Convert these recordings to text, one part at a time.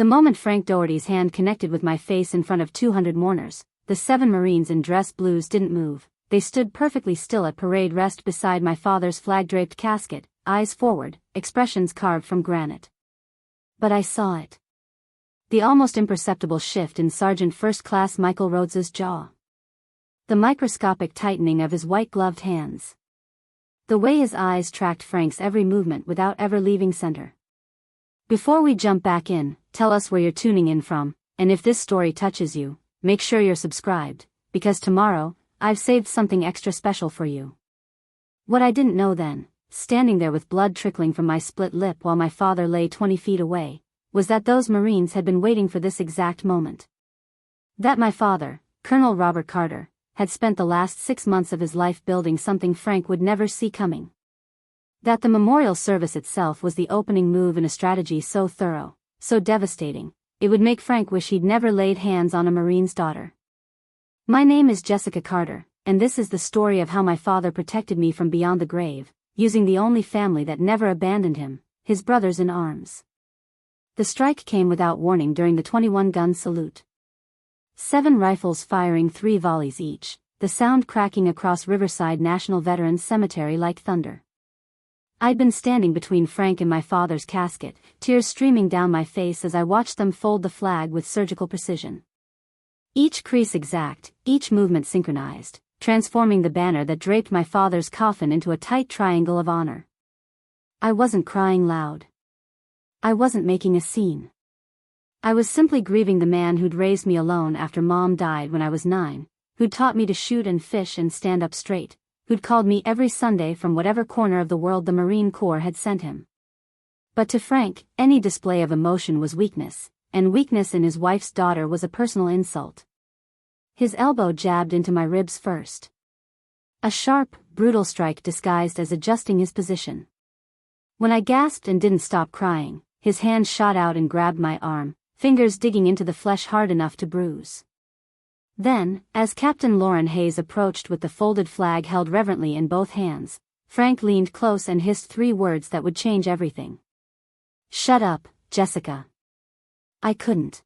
The moment Frank Dougherty's hand connected with my face in front of 200 mourners, the 7 Marines in dress blues didn't move. They stood perfectly still at parade rest beside my father's flag-draped casket, eyes forward, expressions carved from granite. But I saw it. The almost imperceptible shift in Sergeant First Class Michael Rhodes's jaw. The microscopic tightening of his white-gloved hands. The way his eyes tracked Frank's every movement without ever leaving center. Before we jump back in, tell us where you're tuning in from, and if this story touches you, make sure you're subscribed, because tomorrow, I've saved something extra special for you. What I didn't know then, standing there with blood trickling from my split lip while my father lay 20 feet away, was that those Marines had been waiting for this exact moment. That my father, Colonel Robert Carter, had spent the last 6 months of his life building something Frank would never see coming. That the memorial service itself was the opening move in a strategy so thorough, so devastating, it would make Frank wish he'd never laid hands on a Marine's daughter. My name is Jessica Carter, and this is the story of how my father protected me from beyond the grave, using the only family that never abandoned him, his brothers in arms. The strike came without warning during the 21-gun salute. 7 rifles firing 3 volleys each, the sound cracking across Riverside National Veterans Cemetery like thunder. I'd been standing between Frank and my father's casket, tears streaming down my face as I watched them fold the flag with surgical precision. Each crease exact, each movement synchronized, transforming the banner that draped my father's coffin into a tight triangle of honor. I wasn't crying loud. I wasn't making a scene. I was simply grieving the man who'd raised me alone after Mom died when I was 9, who'd taught me to shoot and fish and stand up straight, who'd called me every Sunday from whatever corner of the world the Marine Corps had sent him. But to Frank, any display of emotion was weakness, and weakness in his wife's daughter was a personal insult. His elbow jabbed into my ribs first. A sharp, brutal strike disguised as adjusting his position. When I gasped and didn't stop crying, his hand shot out and grabbed my arm, fingers digging into the flesh hard enough to bruise. Then, as Captain Lauren Hayes approached with the folded flag held reverently in both hands, Frank leaned close and hissed 3 words that would change everything. "Shut up, Jessica." I couldn't.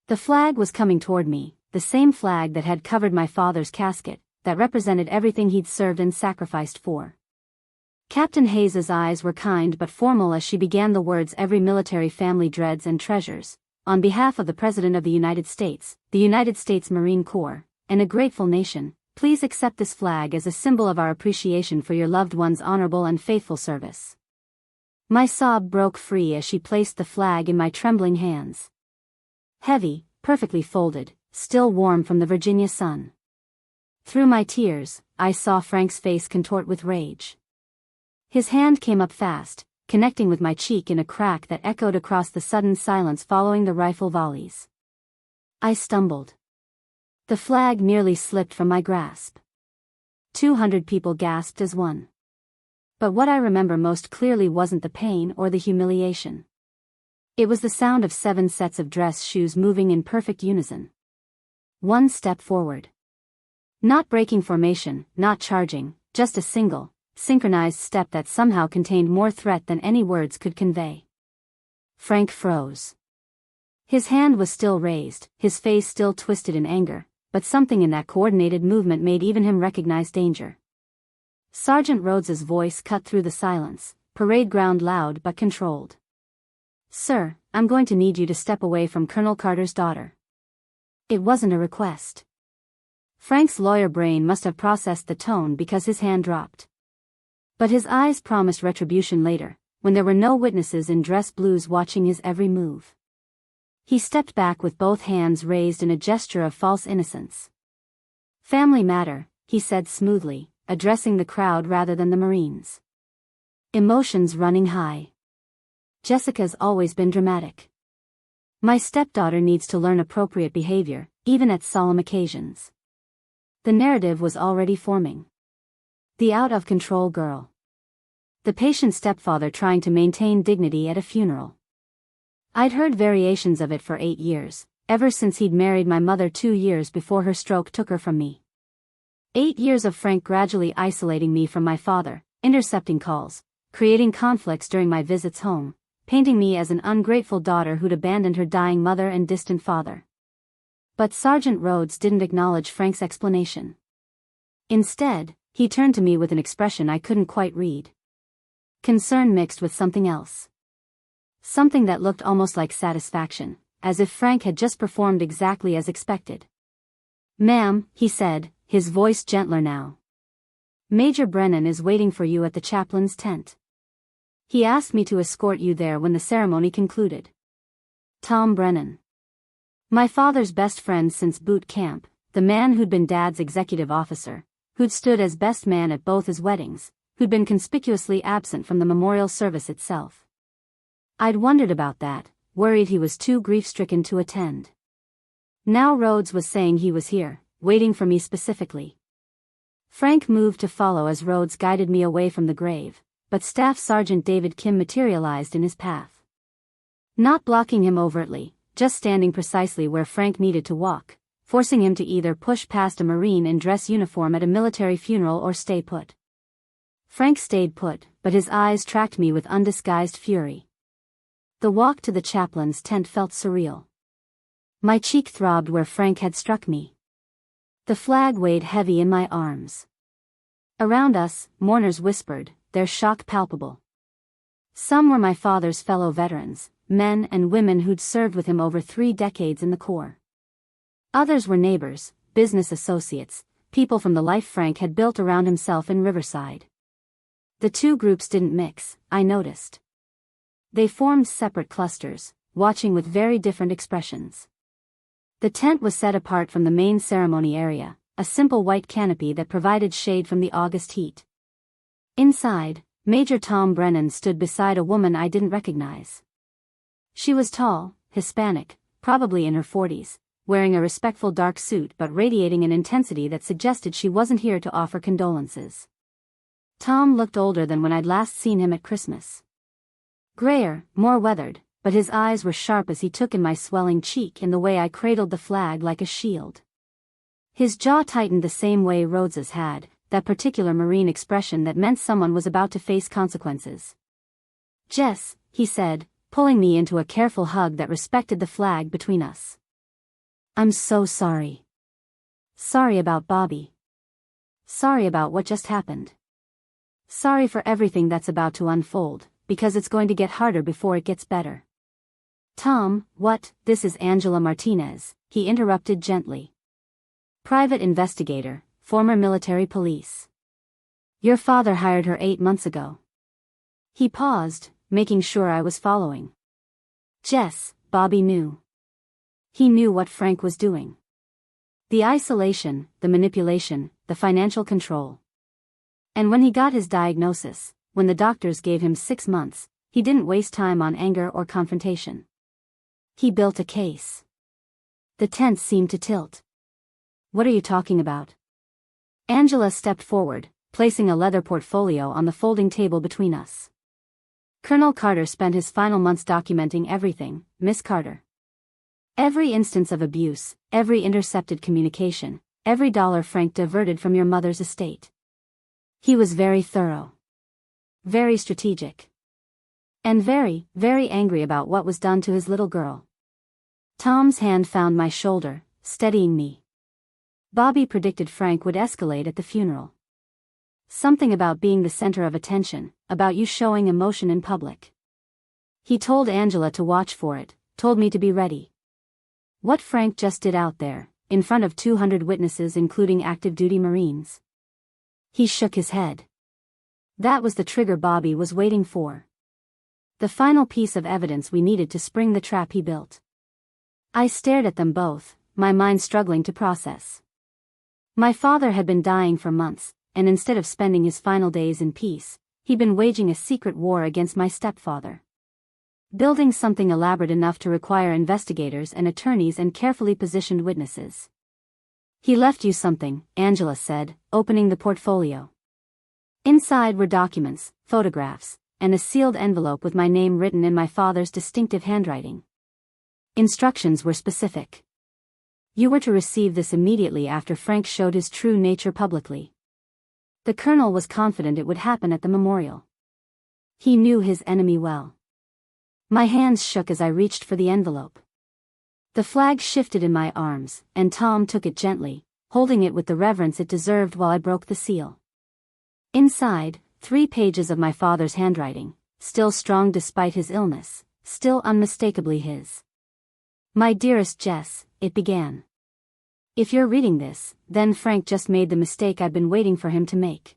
The flag was coming toward me, the same flag that had covered my father's casket, that represented everything he'd served and sacrificed for. Captain Hayes's eyes were kind but formal as she began the words every military family dreads and treasures. On behalf of the President of the United States Marine Corps, and a grateful nation, please accept this flag as a symbol of our appreciation for your loved one's honorable and faithful service. My sob broke free as she placed the flag in my trembling hands. Heavy, perfectly folded, still warm from the Virginia sun. Through my tears, I saw Frank's face contort with rage. His hand came up fast, connecting with my cheek in a crack that echoed across the sudden silence following the rifle volleys. I stumbled. The flag nearly slipped from my grasp. 200 people gasped as one. But what I remember most clearly wasn't the pain or the humiliation. It was the sound of 7 sets of dress shoes moving in perfect unison. 1 step forward. Not breaking formation, not charging, just a single, synchronized step that somehow contained more threat than any words could convey. Frank froze. His hand was still raised, his face still twisted in anger, but something in that coordinated movement made even him recognize danger. Sergeant Rhodes's voice cut through the silence, parade ground loud but controlled. "Sir, I'm going to need you to step away from Colonel Carter's daughter." It wasn't a request. Frank's lawyer brain must have processed the tone because his hand dropped. But his eyes promised retribution later, when there were no witnesses in dress blues watching his every move. He stepped back with both hands raised in a gesture of false innocence. "Family matter," he said smoothly, addressing the crowd rather than the Marines. Emotions running high. "Jessica's always been dramatic. My stepdaughter needs to learn appropriate behavior, even at solemn occasions." The narrative was already forming. The out-of-control girl. The patient stepfather trying to maintain dignity at a funeral. I'd heard variations of it for 8 years, ever since he'd married my mother 2 years before her stroke took her from me. 8 years of Frank gradually isolating me from my father, intercepting calls, creating conflicts during my visits home, painting me as an ungrateful daughter who'd abandoned her dying mother and distant father. But Sergeant Rhodes didn't acknowledge Frank's explanation. Instead, he turned to me with an expression I couldn't quite read. Concern mixed with something else. Something that looked almost like satisfaction, as if Frank had just performed exactly as expected. "Ma'am," he said, his voice gentler now. "Major Brennan is waiting for you at the chaplain's tent. He asked me to escort you there when the ceremony concluded." Tom Brennan. My father's best friend since boot camp, the man who'd been Dad's executive officer, who'd stood as best man at both his weddings, who'd been conspicuously absent from the memorial service itself. I'd wondered about that, worried he was too grief-stricken to attend. Now Rhodes was saying he was here, waiting for me specifically. Frank moved to follow as Rhodes guided me away from the grave, but Staff Sergeant David Kim materialized in his path. Not blocking him overtly, just standing precisely where Frank needed to walk, forcing him to either push past a Marine in dress uniform at a military funeral or stay put. Frank stayed put, but his eyes tracked me with undisguised fury. The walk to the chaplain's tent felt surreal. My cheek throbbed where Frank had struck me. The flag weighed heavy in my arms. Around us, mourners whispered, their shock palpable. Some were my father's fellow veterans, men and women who'd served with him over 3 decades in the Corps. Others were neighbors, business associates, people from the life Frank had built around himself in Riverside. The two groups didn't mix, I noticed. They formed separate clusters, watching with very different expressions. The tent was set apart from the main ceremony area, a simple white canopy that provided shade from the August heat. Inside, Major Tom Brennan stood beside a woman I didn't recognize. She was tall, Hispanic, probably in her 40s, wearing a respectful dark suit but radiating an intensity that suggested she wasn't here to offer condolences. Tom looked older than when I'd last seen him at Christmas. Grayer, more weathered, but his eyes were sharp as he took in my swelling cheek in the way I cradled the flag like a shield. His jaw tightened the same way Rhodes's had, that particular Marine expression that meant someone was about to face consequences. "Jess," he said, pulling me into a careful hug that respected the flag between us. "I'm so sorry. Sorry about Bobby. Sorry about what just happened. Sorry for everything that's about to unfold, because it's going to get harder before it gets better." "Tom, what?" "This is Angela Martinez," he interrupted gently. "Private investigator, former military police. Your father hired her 8 months ago." He paused, making sure I was following. Jess, Bobby knew. He knew what Frank was doing. The isolation, the manipulation, the financial control. And when he got his diagnosis, when the doctors gave him 6 months, he didn't waste time on anger or confrontation. He built a case. The tent seemed to tilt. "What are you talking about?" Angela stepped forward, placing a leather portfolio on the folding table between us. "Colonel Carter spent his final months documenting everything, Miss Carter. Every instance of abuse, every intercepted communication, every dollar Frank diverted from your mother's estate. He was very thorough. Very strategic. And very, very angry about what was done to his little girl." Tom's hand found my shoulder, steadying me. Bobby predicted Frank would escalate at the funeral. Something about being the center of attention, about you showing emotion in public. He told Angela to watch for it, told me to be ready. What Frank just did out there, in front of 200 witnesses including active duty Marines. He shook his head. That was the trigger Bobby was waiting for. The final piece of evidence we needed to spring the trap he built. I stared at them both, my mind struggling to process. My father had been dying for months, and instead of spending his final days in peace, he'd been waging a secret war against my stepfather. Building something elaborate enough to require investigators and attorneys and carefully positioned witnesses. "He left you something," Angela said, opening the portfolio. Inside were documents, photographs, and a sealed envelope with my name written in my father's distinctive handwriting. Instructions were specific. "You were to receive this immediately after Frank showed his true nature publicly." The colonel was confident it would happen at the memorial. He knew his enemy well. My hands shook as I reached for the envelope. The flag shifted in my arms, and Tom took it gently, holding it with the reverence it deserved while I broke the seal. Inside, 3 pages of my father's handwriting, still strong despite his illness, still unmistakably his. My dearest Jess, it began. If you're reading this, then Frank just made the mistake I've been waiting for him to make.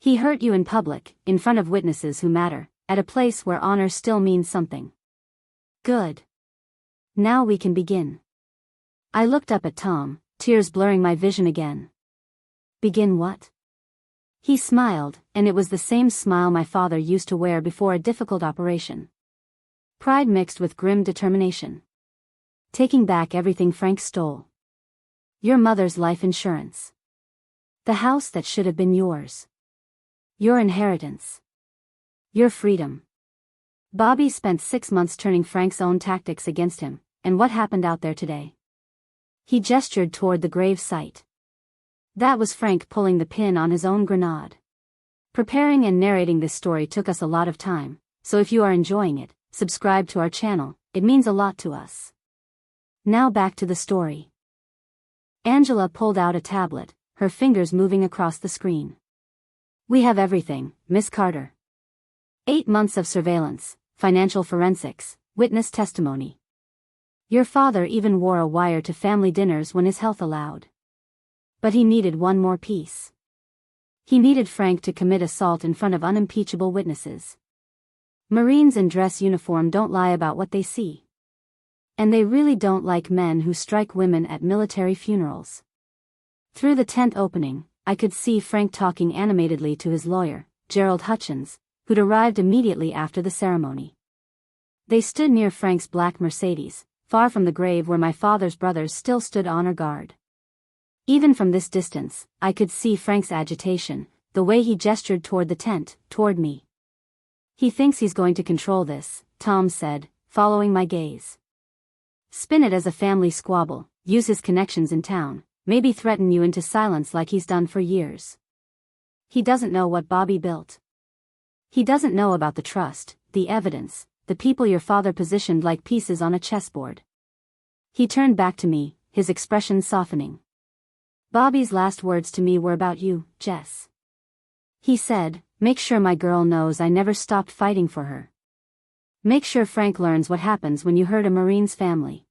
He hurt you in public, in front of witnesses who matter, at a place where honor still means something. Good. Now we can begin. I looked up at Tom, tears blurring my vision again. Begin what? He smiled, and it was the same smile my father used to wear before a difficult operation. Pride mixed with grim determination. Taking back everything Frank stole. Your mother's life insurance. The house that should have been yours. Your inheritance. Your freedom. Bobby spent 6 months turning Frank's own tactics against him, and what happened out there today? He gestured toward the grave site. That was Frank pulling the pin on his own grenade. Preparing and narrating this story took us a lot of time, so if you are enjoying it, subscribe to our channel, it means a lot to us. Now back to the story. Angela pulled out a tablet, her fingers moving across the screen. We have everything, Miss Carter. 8 months of surveillance, financial forensics, witness testimony. Your father even wore a wire to family dinners when his health allowed. But he needed one more piece. He needed Frank to commit assault in front of unimpeachable witnesses. Marines in dress uniform don't lie about what they see. And they really don't like men who strike women at military funerals. Through the tent opening, I could see Frank talking animatedly to his lawyer, Gerald Hutchins, who'd arrived immediately after the ceremony. They stood near Frank's black Mercedes, far from the grave where my father's brothers still stood honor guard. Even from this distance, I could see Frank's agitation, the way he gestured toward the tent, toward me. He thinks he's going to control this, Tom said, following my gaze. Spin it as a family squabble, use his connections in town, maybe threaten you into silence like he's done for years. He doesn't know what Bobby built. He doesn't know about the trust, the evidence, the people your father positioned like pieces on a chessboard. He turned back to me, his expression softening. Bobby's last words to me were about you, Jess. He said, make sure my girl knows I never stopped fighting for her. Make sure Frank learns what happens when you hurt a Marine's family.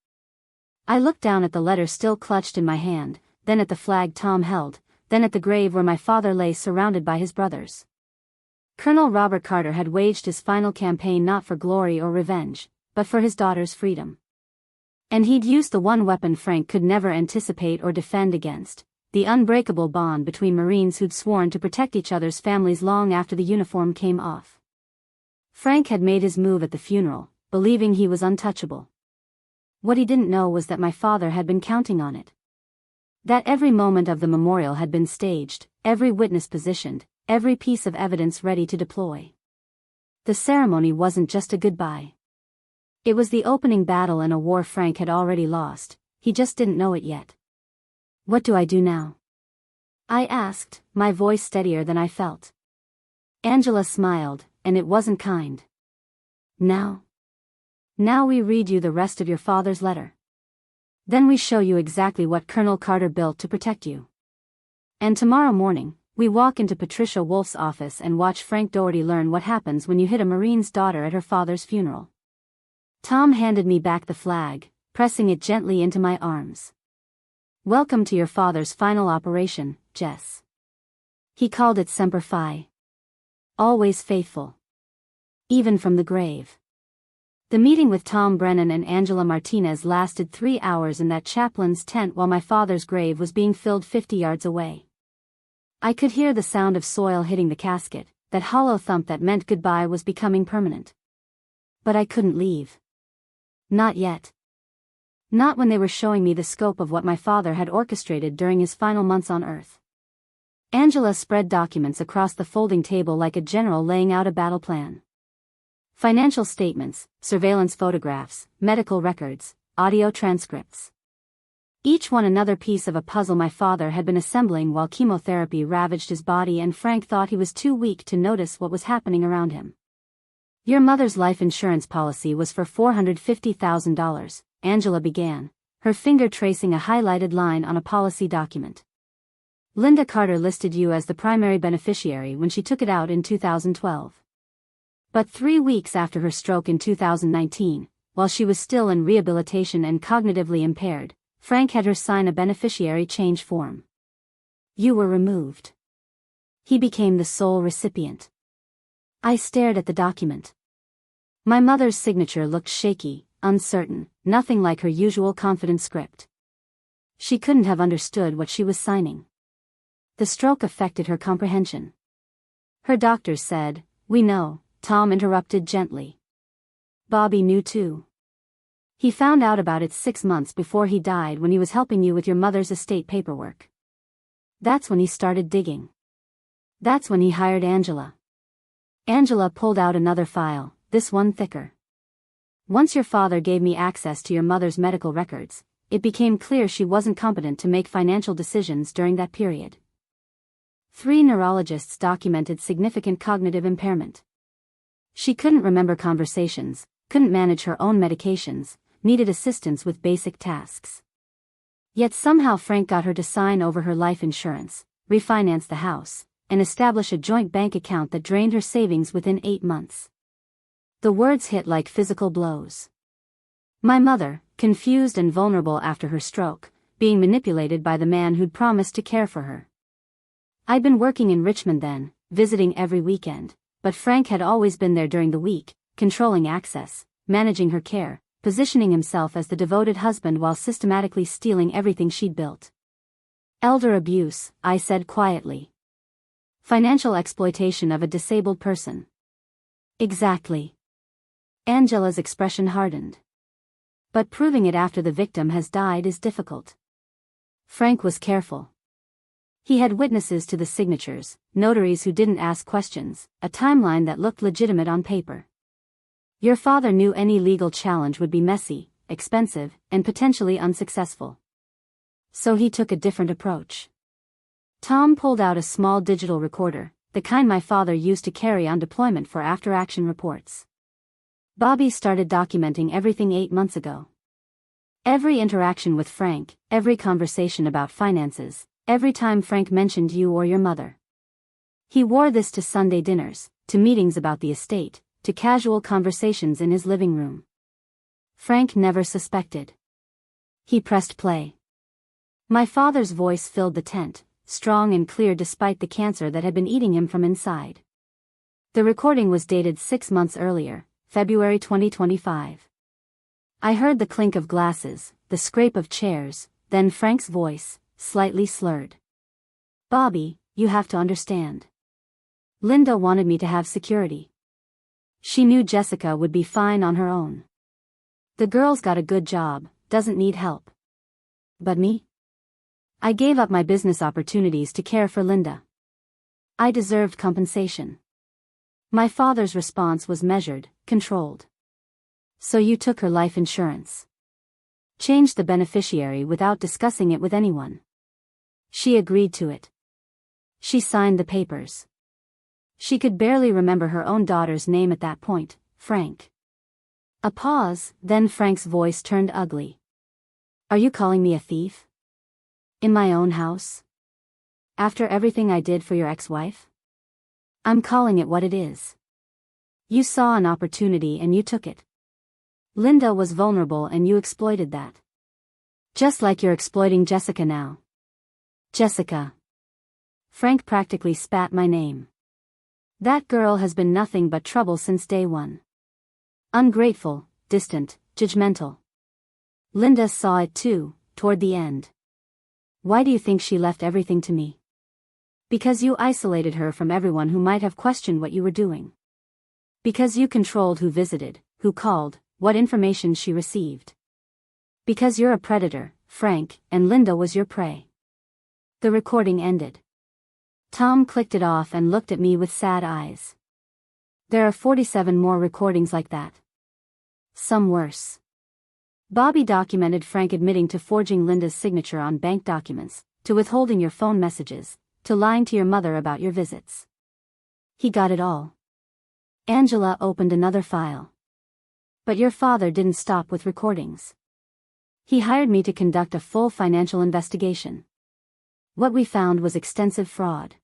I looked down at the letter still clutched in my hand, then at the flag Tom held, then at the grave where my father lay surrounded by his brothers. Colonel Robert Carter had waged his final campaign not for glory or revenge, but for his daughter's freedom. And he'd used the one weapon Frank could never anticipate or defend against, the unbreakable bond between Marines who'd sworn to protect each other's families long after the uniform came off. Frank had made his move at the funeral, believing he was untouchable. What he didn't know was that my father had been counting on it. That every moment of the memorial had been staged, every witness positioned, every piece of evidence ready to deploy. The ceremony wasn't just a goodbye. It was the opening battle in a war Frank had already lost, he just didn't know it yet. What do I do now? I asked, my voice steadier than I felt. Angela smiled, and it wasn't kind. Now we read you the rest of your father's letter. Then we show you exactly what Colonel Carter built to protect you. And tomorrow morning, we walk into Patricia Wolf's office and watch Frank Dougherty learn what happens when you hit a Marine's daughter at her father's funeral. Tom handed me back the flag, pressing it gently into my arms. Welcome to your father's final operation, Jess. He called it Semper Fi. Always faithful. Even from the grave. The meeting with Tom Brennan and Angela Martinez lasted 3 hours in that chaplain's tent while my father's grave was being filled 50 yards away. I could hear the sound of soil hitting the casket, that hollow thump that meant goodbye was becoming permanent. But I couldn't leave. Not yet. Not when they were showing me the scope of what my father had orchestrated during his final months on Earth. Angela spread documents across the folding table like a general laying out a battle plan. Financial statements, surveillance photographs, medical records, audio transcripts. Each one another piece of a puzzle my father had been assembling while chemotherapy ravaged his body and Frank thought he was too weak to notice what was happening around him. Your mother's life insurance policy was for $450,000, Angela began, her finger tracing a highlighted line on a policy document. Linda Carter listed you as the primary beneficiary when she took it out in 2012. But 3 weeks after her stroke in 2019, while she was still in rehabilitation and cognitively impaired, Frank had her sign a beneficiary change form. You were removed. He became the sole recipient. I stared at the document. My mother's signature looked shaky, uncertain, nothing like her usual confident script. She couldn't have understood what she was signing. The stroke affected her comprehension. Her doctors said, "We know," Tom interrupted gently. Bobby knew too. He found out about it 6 months before he died when he was helping you with your mother's estate paperwork. That's when he started digging. That's when he hired Angela. Angela pulled out another file, this one thicker. Once your father gave me access to your mother's medical records, it became clear she wasn't competent to make financial decisions during that period. 3 neurologists documented significant cognitive impairment. She couldn't remember conversations, couldn't manage her own medications, needed assistance with basic tasks. Yet somehow Frank got her to sign over her life insurance, refinance the house, and establish a joint bank account that drained her savings within 8 months. The words hit like physical blows. My mother, confused and vulnerable after her stroke, being manipulated by the man who'd promised to care for her. I'd been working in Richmond then, visiting every weekend, but Frank had always been there during the week, controlling access, managing her care, positioning himself as the devoted husband while systematically stealing everything she'd built. Elder abuse, I said quietly. Financial exploitation of a disabled person. Exactly. Angela's expression hardened. But proving it after the victim has died is difficult. Frank was careful. He had witnesses to the signatures, notaries who didn't ask questions, a timeline that looked legitimate on paper. Your father knew any legal challenge would be messy, expensive, and potentially unsuccessful. So he took a different approach. Tom pulled out a small digital recorder, the kind my father used to carry on deployment for after-action reports. Bobby started documenting everything 8 months ago. Every interaction with Frank, every conversation about finances, every time Frank mentioned you or your mother. He wore this to Sunday dinners, to meetings about the estate, to casual conversations in his living room. Frank never suspected. He pressed play. My father's voice filled the tent, strong and clear despite the cancer that had been eating him from inside. The recording was dated 6 months earlier, February 2025. I heard the clink of glasses, the scrape of chairs, then Frank's voice, slightly slurred. Bobby, you have to understand. Linda wanted me to have security. She knew Jessica would be fine on her own. The girl's got a good job, doesn't need help. But me? I gave up my business opportunities to care for Linda. I deserved compensation. My father's response was measured, controlled. So you took her life insurance. Changed the beneficiary without discussing it with anyone. She agreed to it. She signed the papers. She could barely remember her own daughter's name at that point, Frank. A pause, then Frank's voice turned ugly. Are you calling me a thief? In my own house? After everything I did for your ex-wife? I'm calling it what it is. You saw an opportunity and you took it. Linda was vulnerable and you exploited that. Just like you're exploiting Jessica now. Jessica. Frank practically spat my name. That girl has been nothing but trouble since day one. Ungrateful, distant, judgmental. Linda saw it too, toward the end. Why do you think she left everything to me? Because you isolated her from everyone who might have questioned what you were doing. Because you controlled who visited, who called, what information she received. Because you're a predator, Frank, and Linda was your prey. The recording ended. Tom clicked it off and looked at me with sad eyes. There are 47 more recordings like that. Some worse. Bobby documented Frank admitting to forging Linda's signature on bank documents, to withholding your phone messages, to lying to your mother about your visits. He got it all. Angela opened another file. But your father didn't stop with recordings. He hired me to conduct a full financial investigation. What we found was extensive fraud.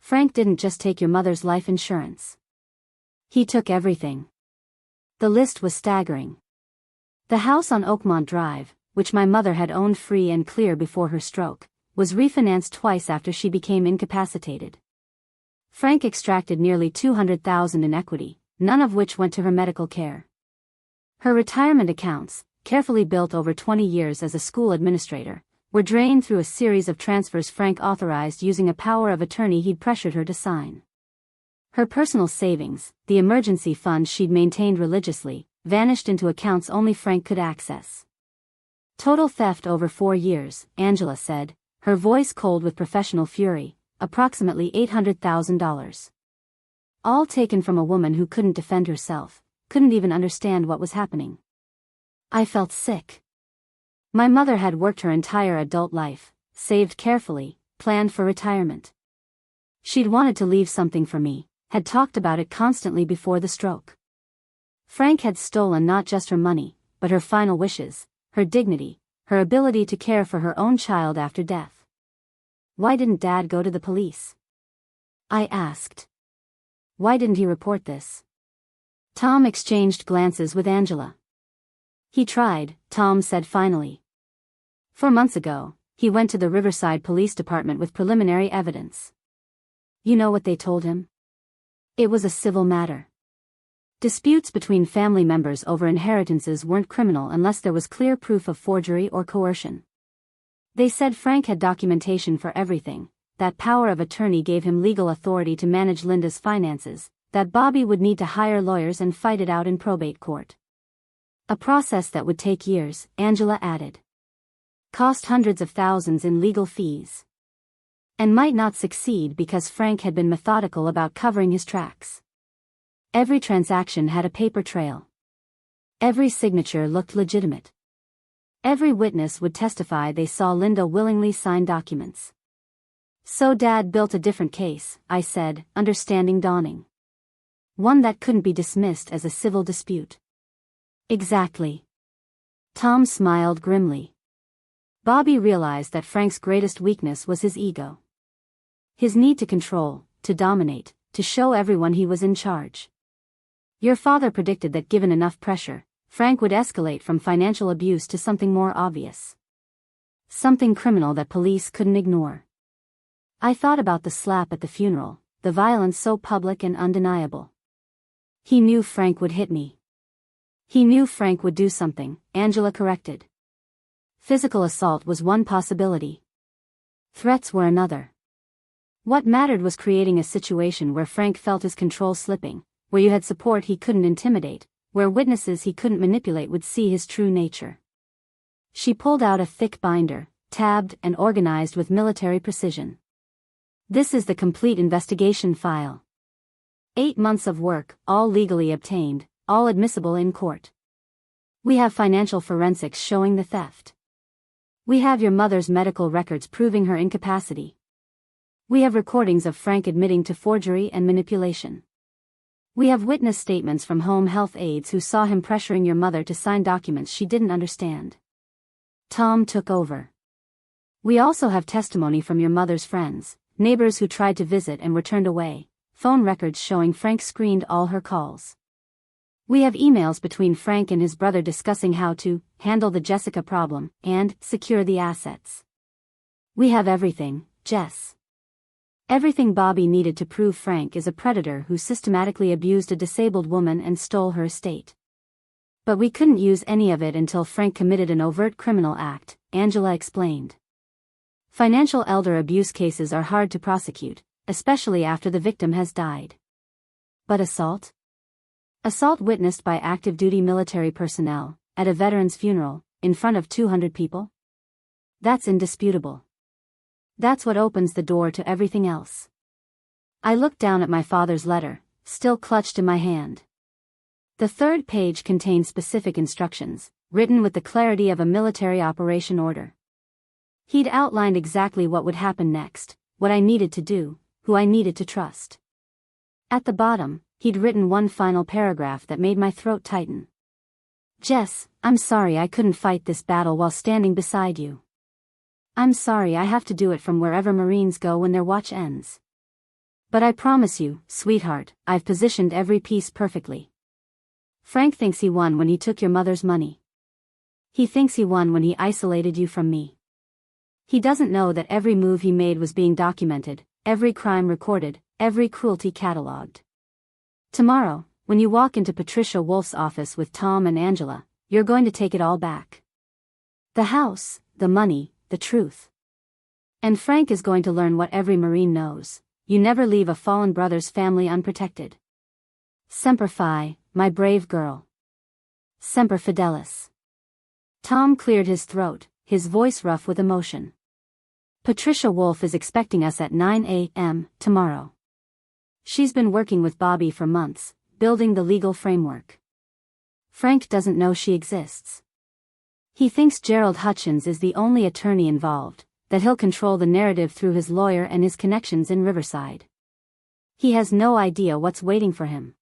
Frank didn't just take your mother's life insurance. He took everything. The list was staggering. The house on Oakmont Drive, which my mother had owned free and clear before her stroke, was refinanced twice after she became incapacitated. Frank extracted nearly $200,000 in equity, none of which went to her medical care. Her retirement accounts, carefully built over 20 years as a school administrator, were drained through a series of transfers Frank authorized using a power of attorney he'd pressured her to sign. Her personal savings, the emergency fund she'd maintained religiously, vanished into accounts only Frank could access. Total theft over 4 years, Angela said, her voice cold with professional fury, approximately $800,000. All taken from a woman who couldn't defend herself, couldn't even understand what was happening. I felt sick. My mother had worked her entire adult life, saved carefully, planned for retirement. She'd wanted to leave something for me, had talked about it constantly before the stroke. Frank had stolen not just her money, but her final wishes, her dignity, her ability to care for her own child after death. Why didn't Dad go to the police? I asked. Why didn't he report this? Tom exchanged glances with Angela. He tried, Tom said finally. 4 months ago, he went to the Riverside Police Department with preliminary evidence. You know what they told him? It was a civil matter. Disputes between family members over inheritances weren't criminal unless there was clear proof of forgery or coercion. They said Frank had documentation for everything, that power of attorney gave him legal authority to manage Linda's finances, that Bobby would need to hire lawyers and fight it out in probate court. A process that would take years, Angela added. Cost hundreds of thousands in legal fees. And might not succeed because Frank had been methodical about covering his tracks. Every transaction had a paper trail. Every signature looked legitimate. Every witness would testify they saw Linda willingly sign documents. So Dad built a different case, I said, understanding dawning. One that couldn't be dismissed as a civil dispute. Exactly. Tom smiled grimly. Bobby realized that Frank's greatest weakness was his ego. His need to control, to dominate, to show everyone he was in charge. Your father predicted that given enough pressure, Frank would escalate from financial abuse to something more obvious. Something criminal that police couldn't ignore. I thought about the slap at the funeral, the violence so public and undeniable. He knew Frank would hit me. He knew Frank would do something, Angela corrected. Physical assault was one possibility. Threats were another. What mattered was creating a situation where Frank felt his control slipping, where you had support he couldn't intimidate, where witnesses he couldn't manipulate would see his true nature. She pulled out a thick binder, tabbed and organized with military precision. This is the complete investigation file. 8 months of work, all legally obtained, all admissible in court. We have financial forensics showing the theft. We have your mother's medical records proving her incapacity. We have recordings of Frank admitting to forgery and manipulation. We have witness statements from home health aides who saw him pressuring your mother to sign documents she didn't understand. Tom took over. We also have testimony from your mother's friends, neighbors who tried to visit and were turned away, phone records showing Frank screened all her calls. We have emails between Frank and his brother discussing how to handle the Jessica problem and secure the assets. We have everything, Jess. Everything Bobby needed to prove Frank is a predator who systematically abused a disabled woman and stole her estate. But we couldn't use any of it until Frank committed an overt criminal act, Angela explained. Financial elder abuse cases are hard to prosecute, especially after the victim has died. But assault? Assault witnessed by active duty military personnel, at a veteran's funeral, in front of 200 people? That's indisputable. That's what opens the door to everything else. I looked down at my father's letter, still clutched in my hand. The 3rd page contained specific instructions, written with the clarity of a military operation order. He'd outlined exactly what would happen next, what I needed to do, who I needed to trust. At the bottom, he'd written one final paragraph that made my throat tighten. "Jess, I'm sorry I couldn't fight this battle while standing beside you. I'm sorry I have to do it from wherever Marines go when their watch ends. But I promise you, sweetheart, I've positioned every piece perfectly. Frank thinks he won when he took your mother's money. He thinks he won when he isolated you from me. He doesn't know that every move he made was being documented, every crime recorded, every cruelty catalogued. Tomorrow, when you walk into Patricia Wolf's office with Tom and Angela, you're going to take it all back. The house, the money, the truth. And Frank is going to learn what every Marine knows: you never leave a fallen brother's family unprotected. Semper Fi, my brave girl. Semper Fidelis." Tom cleared his throat, his voice rough with emotion. "Patricia Wolf is expecting us at 9 a.m. tomorrow. She's been working with Bobby for months, building the legal framework. Frank doesn't know she exists. He thinks Gerald Hutchins is the only attorney involved, that he'll control the narrative through his lawyer and his connections in Riverside. He has no idea what's waiting for him."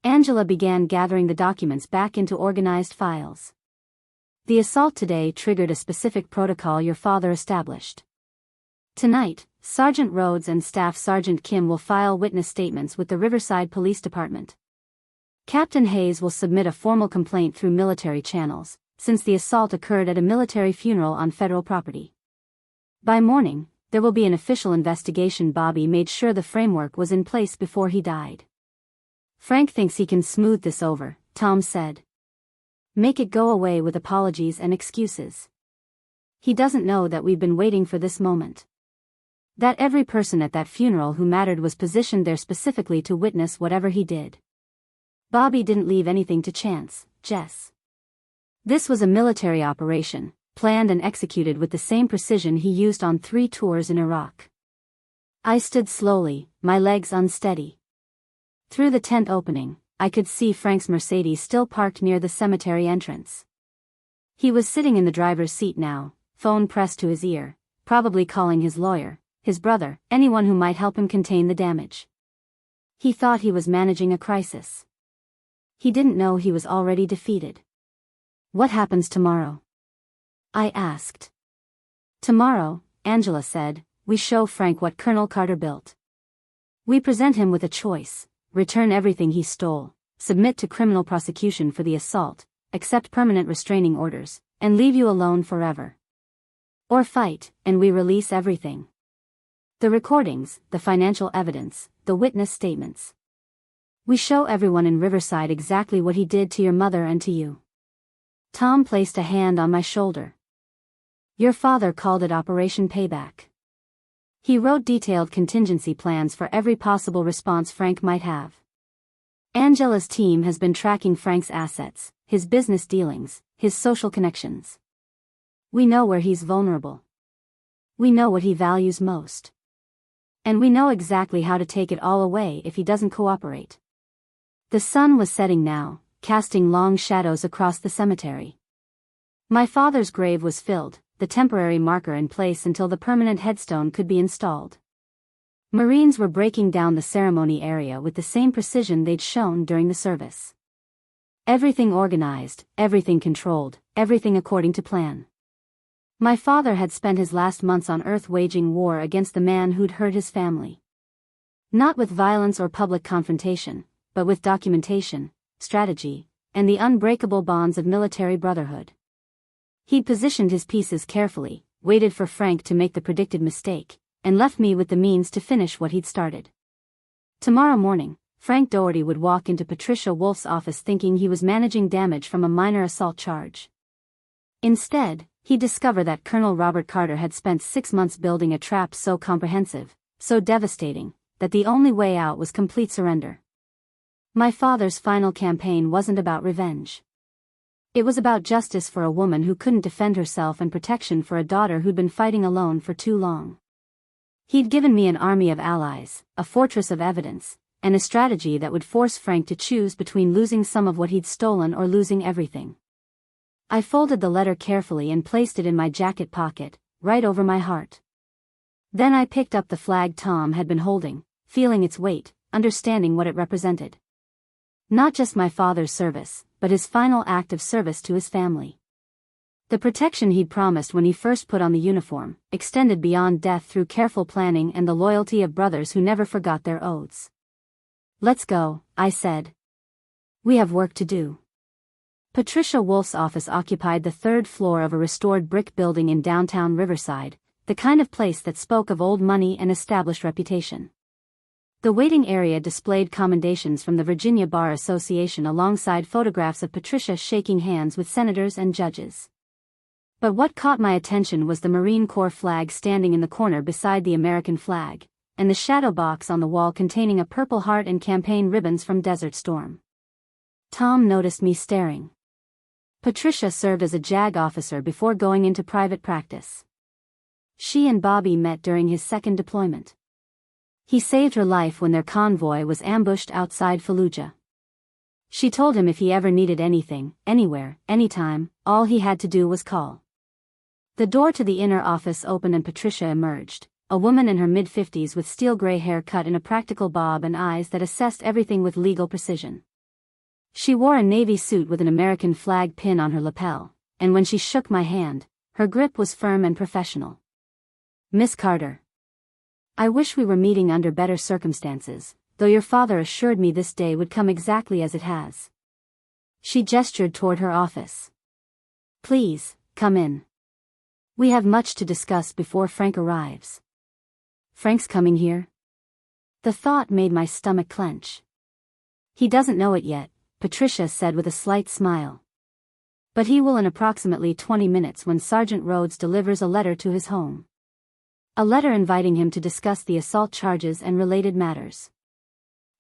Angela began gathering the documents back into organized files. "The assault today triggered a specific protocol your father established. Tonight, Sergeant Rhodes and Staff Sergeant Kim will file witness statements with the Riverside Police Department. Captain Hayes will submit a formal complaint through military channels, since the assault occurred at a military funeral on federal property. By morning, there will be an official investigation. Bobby made sure the framework was in place before he died. Frank thinks he can smooth this over," Tom said. "Make it go away with apologies and excuses. He doesn't know that we've been waiting for this moment. That every person at that funeral who mattered was positioned there specifically to witness whatever he did. Bobby didn't leave anything to chance, Jess. This was a military operation, planned and executed with the same precision he used on 3 tours in Iraq." I stood slowly, my legs unsteady. Through the tent opening, I could see Frank's Mercedes still parked near the cemetery entrance. He was sitting in the driver's seat now, phone pressed to his ear, probably calling his lawyer, his brother, anyone who might help him contain the damage. He thought he was managing a crisis. He didn't know he was already defeated. "What happens tomorrow?" I asked. "Tomorrow," Angela said, "we show Frank what Colonel Carter built. We present him with a choice: return everything he stole, submit to criminal prosecution for the assault, accept permanent restraining orders, and leave you alone forever. Or fight, and we release everything. The recordings, the financial evidence, the witness statements. We show everyone in Riverside exactly what he did to your mother and to you." Tom placed a hand on my shoulder. "Your father called it Operation Payback. He wrote detailed contingency plans for every possible response Frank might have. Angela's team has been tracking Frank's assets, his business dealings, his social connections. We know where he's vulnerable. We know what he values most. And we know exactly how to take it all away if he doesn't cooperate." The sun was setting now, casting long shadows across the cemetery. My father's grave was filled, the temporary marker in place until the permanent headstone could be installed. Marines were breaking down the ceremony area with the same precision they'd shown during the service. Everything organized, everything controlled, everything according to plan. My father had spent his last months on Earth waging war against the man who'd hurt his family. Not with violence or public confrontation, but with documentation, strategy, and the unbreakable bonds of military brotherhood. He'd positioned his pieces carefully, waited for Frank to make the predicted mistake, and left me with the means to finish what he'd started. Tomorrow morning, Frank Dougherty would walk into Patricia Wolf's office thinking he was managing damage from a minor assault charge. Instead, he'd discover that Colonel Robert Carter had spent 6 months building a trap so comprehensive, so devastating, that the only way out was complete surrender. My father's final campaign wasn't about revenge. It was about justice for a woman who couldn't defend herself and protection for a daughter who'd been fighting alone for too long. He'd given me an army of allies, a fortress of evidence, and a strategy that would force Frank to choose between losing some of what he'd stolen or losing everything. I folded the letter carefully and placed it in my jacket pocket, right over my heart. Then I picked up the flag Tom had been holding, feeling its weight, understanding what it represented. Not just my father's service, but his final act of service to his family. The protection he'd promised when he first put on the uniform extended beyond death through careful planning and the loyalty of brothers who never forgot their oaths. "Let's go," I said. "We have work to do." Patricia Wolf's office occupied the third floor of a restored brick building in downtown Riverside, the kind of place that spoke of old money and established reputation. The waiting area displayed commendations from the Virginia Bar Association alongside photographs of Patricia shaking hands with senators and judges. But what caught my attention was the Marine Corps flag standing in the corner beside the American flag, and the shadow box on the wall containing a Purple Heart and campaign ribbons from Desert Storm. Tom noticed me staring. Patricia served as a JAG officer before going into private practice. She and Bobby met during his second deployment. He saved her life when their convoy was ambushed outside Fallujah. She told him if he ever needed anything, anywhere, anytime, all he had to do was call. The door to the inner office opened and Patricia emerged, a woman in her mid-50s with steel gray hair cut in a practical bob and eyes that assessed everything with legal precision. She wore a navy suit with an American flag pin on her lapel, and when she shook my hand, her grip was firm and professional. "Miss Carter. I wish we were meeting under better circumstances, though your father assured me this day would come exactly as it has." She gestured toward her office. "Please, come in. We have much to discuss before Frank arrives." "Frank's coming here?" The thought made my stomach clench. "He doesn't know it yet," Patricia said with a slight smile. "But he will in approximately 20 minutes when Sergeant Rhodes delivers a letter to his home. A letter inviting him to discuss the assault charges and related matters.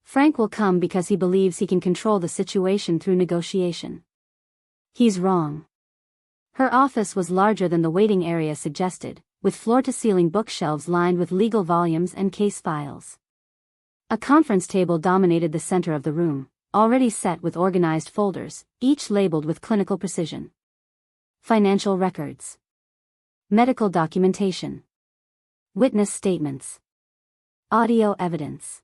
Frank will come because he believes he can control the situation through negotiation." He's wrong. Her office was larger than the waiting area suggested, with floor-to-ceiling bookshelves lined with legal volumes and case files. A conference table dominated the center of the room, already set with organized folders, each labeled with clinical precision. Financial records. Medical documentation. Witness statements. Audio evidence.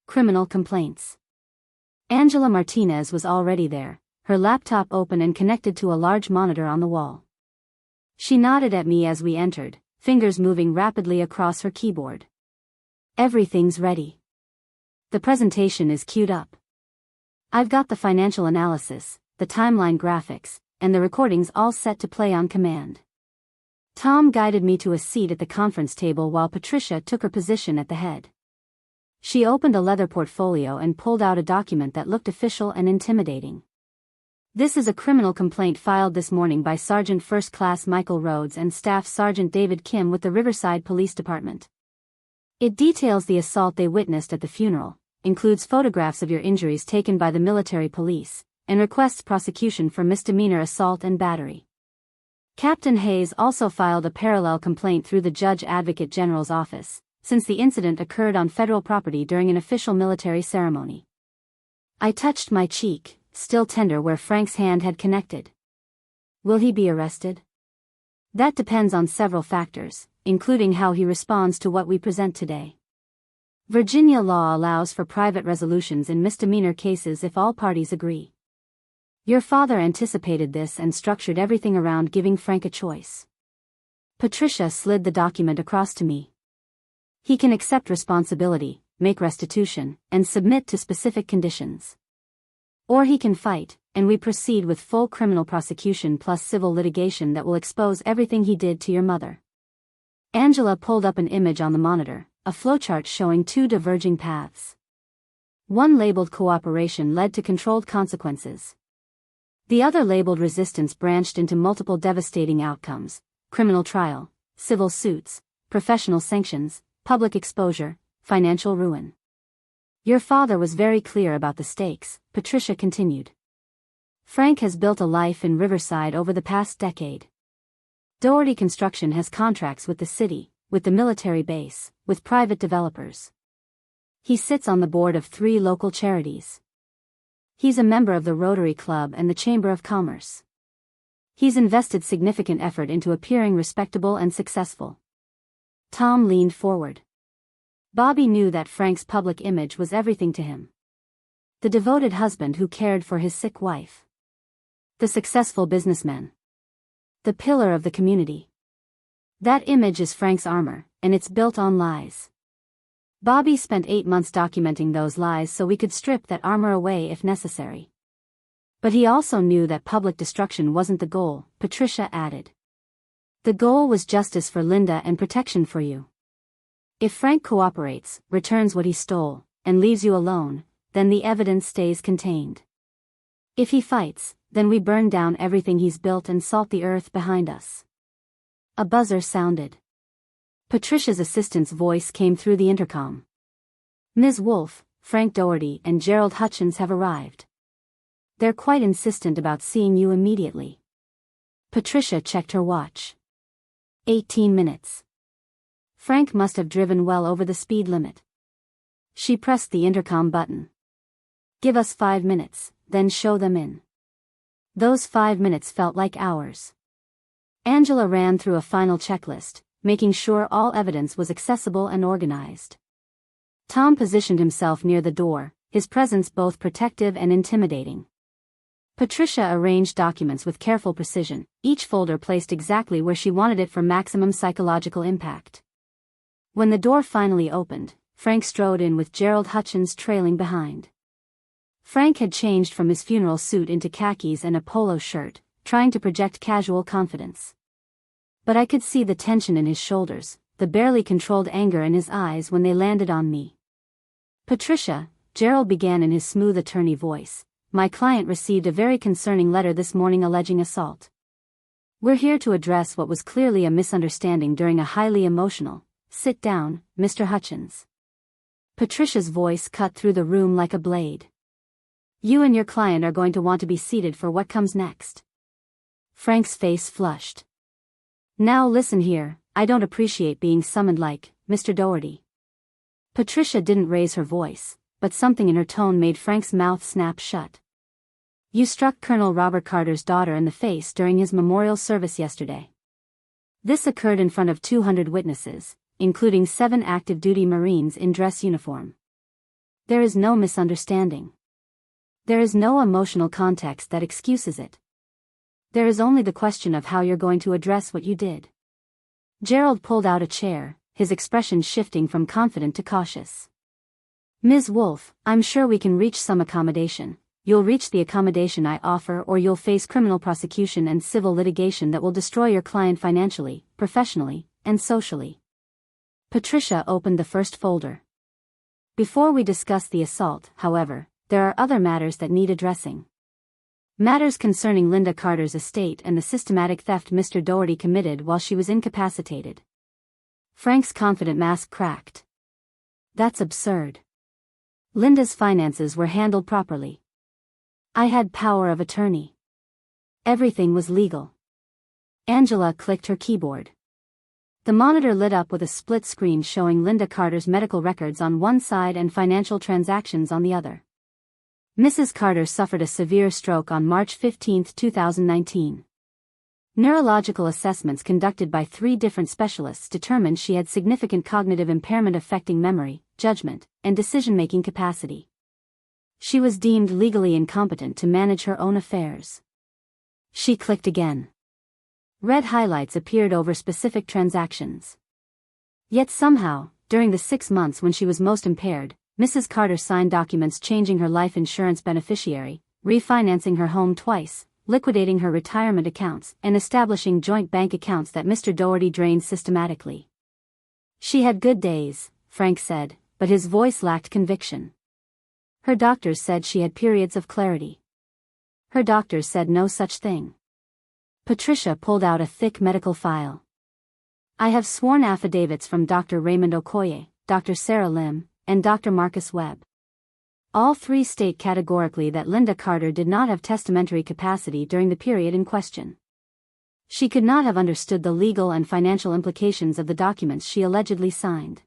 Criminal complaints. Angela Martinez was already there, her laptop open and connected to a large monitor on the wall. She nodded at me as we entered, fingers moving rapidly across her keyboard. "Everything's ready. The presentation is queued up. I've got the financial analysis, the timeline graphics, and the recordings all set to play on command." Tom guided me to a seat at the conference table while Patricia took her position at the head. She opened a leather portfolio and pulled out a document that looked official and intimidating. "This is a criminal complaint filed this morning by Sergeant First Class Michael Rhodes and Staff Sergeant David Kim with the Riverside Police Department. It details the assault they witnessed at the funeral, includes photographs of your injuries taken by the military police, and requests prosecution for misdemeanor assault and battery." Captain Hayes also filed a parallel complaint through the Judge Advocate General's office, since the incident occurred on federal property during an official military ceremony. I touched my cheek, still tender where Frank's hand had connected. "Will he be arrested?" "That depends on several factors, including how he responds to what we present today. Virginia law allows for private resolutions in misdemeanor cases if all parties agree. Your father anticipated this and structured everything around giving Frank a choice." Patricia slid the document across to me. "He can accept responsibility, make restitution, and submit to specific conditions. Or he can fight, and we proceed with full criminal prosecution plus civil litigation that will expose everything he did to your mother." Angela pulled up an image on the monitor, a flowchart showing two diverging paths. One labeled cooperation led to controlled consequences. The other labeled resistance branched into multiple devastating outcomes: criminal trial, civil suits, professional sanctions, public exposure, financial ruin. "Your father was very clear about the stakes," Patricia continued. "Frank has built a life in Riverside over the past decade. Dougherty Construction has contracts with the city, with the military base, with private developers. He sits on the board of 3 local charities. He's a member of the Rotary Club and the Chamber of Commerce. He's invested significant effort into appearing respectable and successful." Tom leaned forward. Bobby knew that Frank's public image was everything to him. The devoted husband who cared for his sick wife. The successful businessman. The pillar of the community. That image is Frank's armor, and it's built on lies. Bobby spent 8 months documenting those lies so we could strip that armor away if necessary. But he also knew that public destruction wasn't the goal, Patricia added. The goal was justice for Linda and protection for you. If Frank cooperates, returns what he stole, and leaves you alone, then the evidence stays contained. If he fights, then we burn down everything he's built and salt the earth behind us. A buzzer sounded. Patricia's assistant's voice came through the intercom. Ms. Wolfe, Frank Dougherty and Gerald Hutchins have arrived. They're quite insistent about seeing you immediately. Patricia checked her watch. 18 minutes. Frank must have driven well over the speed limit. She pressed the intercom button. Give us 5 minutes, then show them in. Those 5 minutes felt like hours. Angela ran through a final checklist, making sure all evidence was accessible and organized. Tom positioned himself near the door, his presence both protective and intimidating. Patricia arranged documents with careful precision, each folder placed exactly where she wanted it for maximum psychological impact. When the door finally opened, Frank strode in with Gerald Hutchins trailing behind. Frank had changed from his funeral suit into khakis and a polo shirt, trying to project casual confidence. But I could see the tension in his shoulders, the barely controlled anger in his eyes when they landed on me. Patricia, Gerald began in his smooth attorney voice, my client received a very concerning letter this morning alleging assault. We're here to address what was clearly a misunderstanding during a highly emotional, sit down, Mr. Hutchins. Patricia's voice cut through the room like a blade. You and your client are going to want to be seated for what comes next. Frank's face flushed. Now listen here, I don't appreciate being summoned like, Mr. Dougherty. Patricia didn't raise her voice, but something in her tone made Frank's mouth snap shut. You struck Colonel Robert Carter's daughter in the face during his memorial service yesterday. This occurred in front of 200 witnesses, including 7 active duty Marines in dress uniform. There is no misunderstanding. There is no emotional context that excuses it. There is only the question of how you're going to address what you did. Gerald pulled out a chair, his expression shifting from confident to cautious. Ms. Wolfe, I'm sure we can reach some accommodation. You'll reach the accommodation I offer or you'll face criminal prosecution and civil litigation that will destroy your client financially, professionally, and socially. Patricia opened the first folder. Before we discuss the assault, however, there are other matters that need addressing. Matters concerning Linda Carter's estate and the systematic theft Mr. Dougherty committed while she was incapacitated. Frank's confident mask cracked. That's absurd. Linda's finances were handled properly. I had power of attorney. Everything was legal. Angela clicked her keyboard. The monitor lit up with a split screen showing Linda Carter's medical records on one side and financial transactions on the other. Mrs. Carter suffered a severe stroke on March 15, 2019. Neurological assessments conducted by 3 different specialists determined she had significant cognitive impairment affecting memory, judgment, and decision-making capacity. She was deemed legally incompetent to manage her own affairs. She clicked again. Red highlights appeared over specific transactions. Yet somehow, during the 6 months when she was most impaired, Mrs. Carter signed documents changing her life insurance beneficiary, refinancing her home twice, liquidating her retirement accounts, and establishing joint bank accounts that Mr. Dougherty drained systematically. She had good days, Frank said, but his voice lacked conviction. Her doctors said she had periods of clarity. Her doctors said no such thing. Patricia pulled out a thick medical file. I have sworn affidavits from Dr. Raymond Okoye, Dr. Sarah Lim, and Dr. Marcus Webb. All 3 state categorically that Linda Carter did not have testamentary capacity during the period in question. She could not have understood the legal and financial implications of the documents she allegedly signed.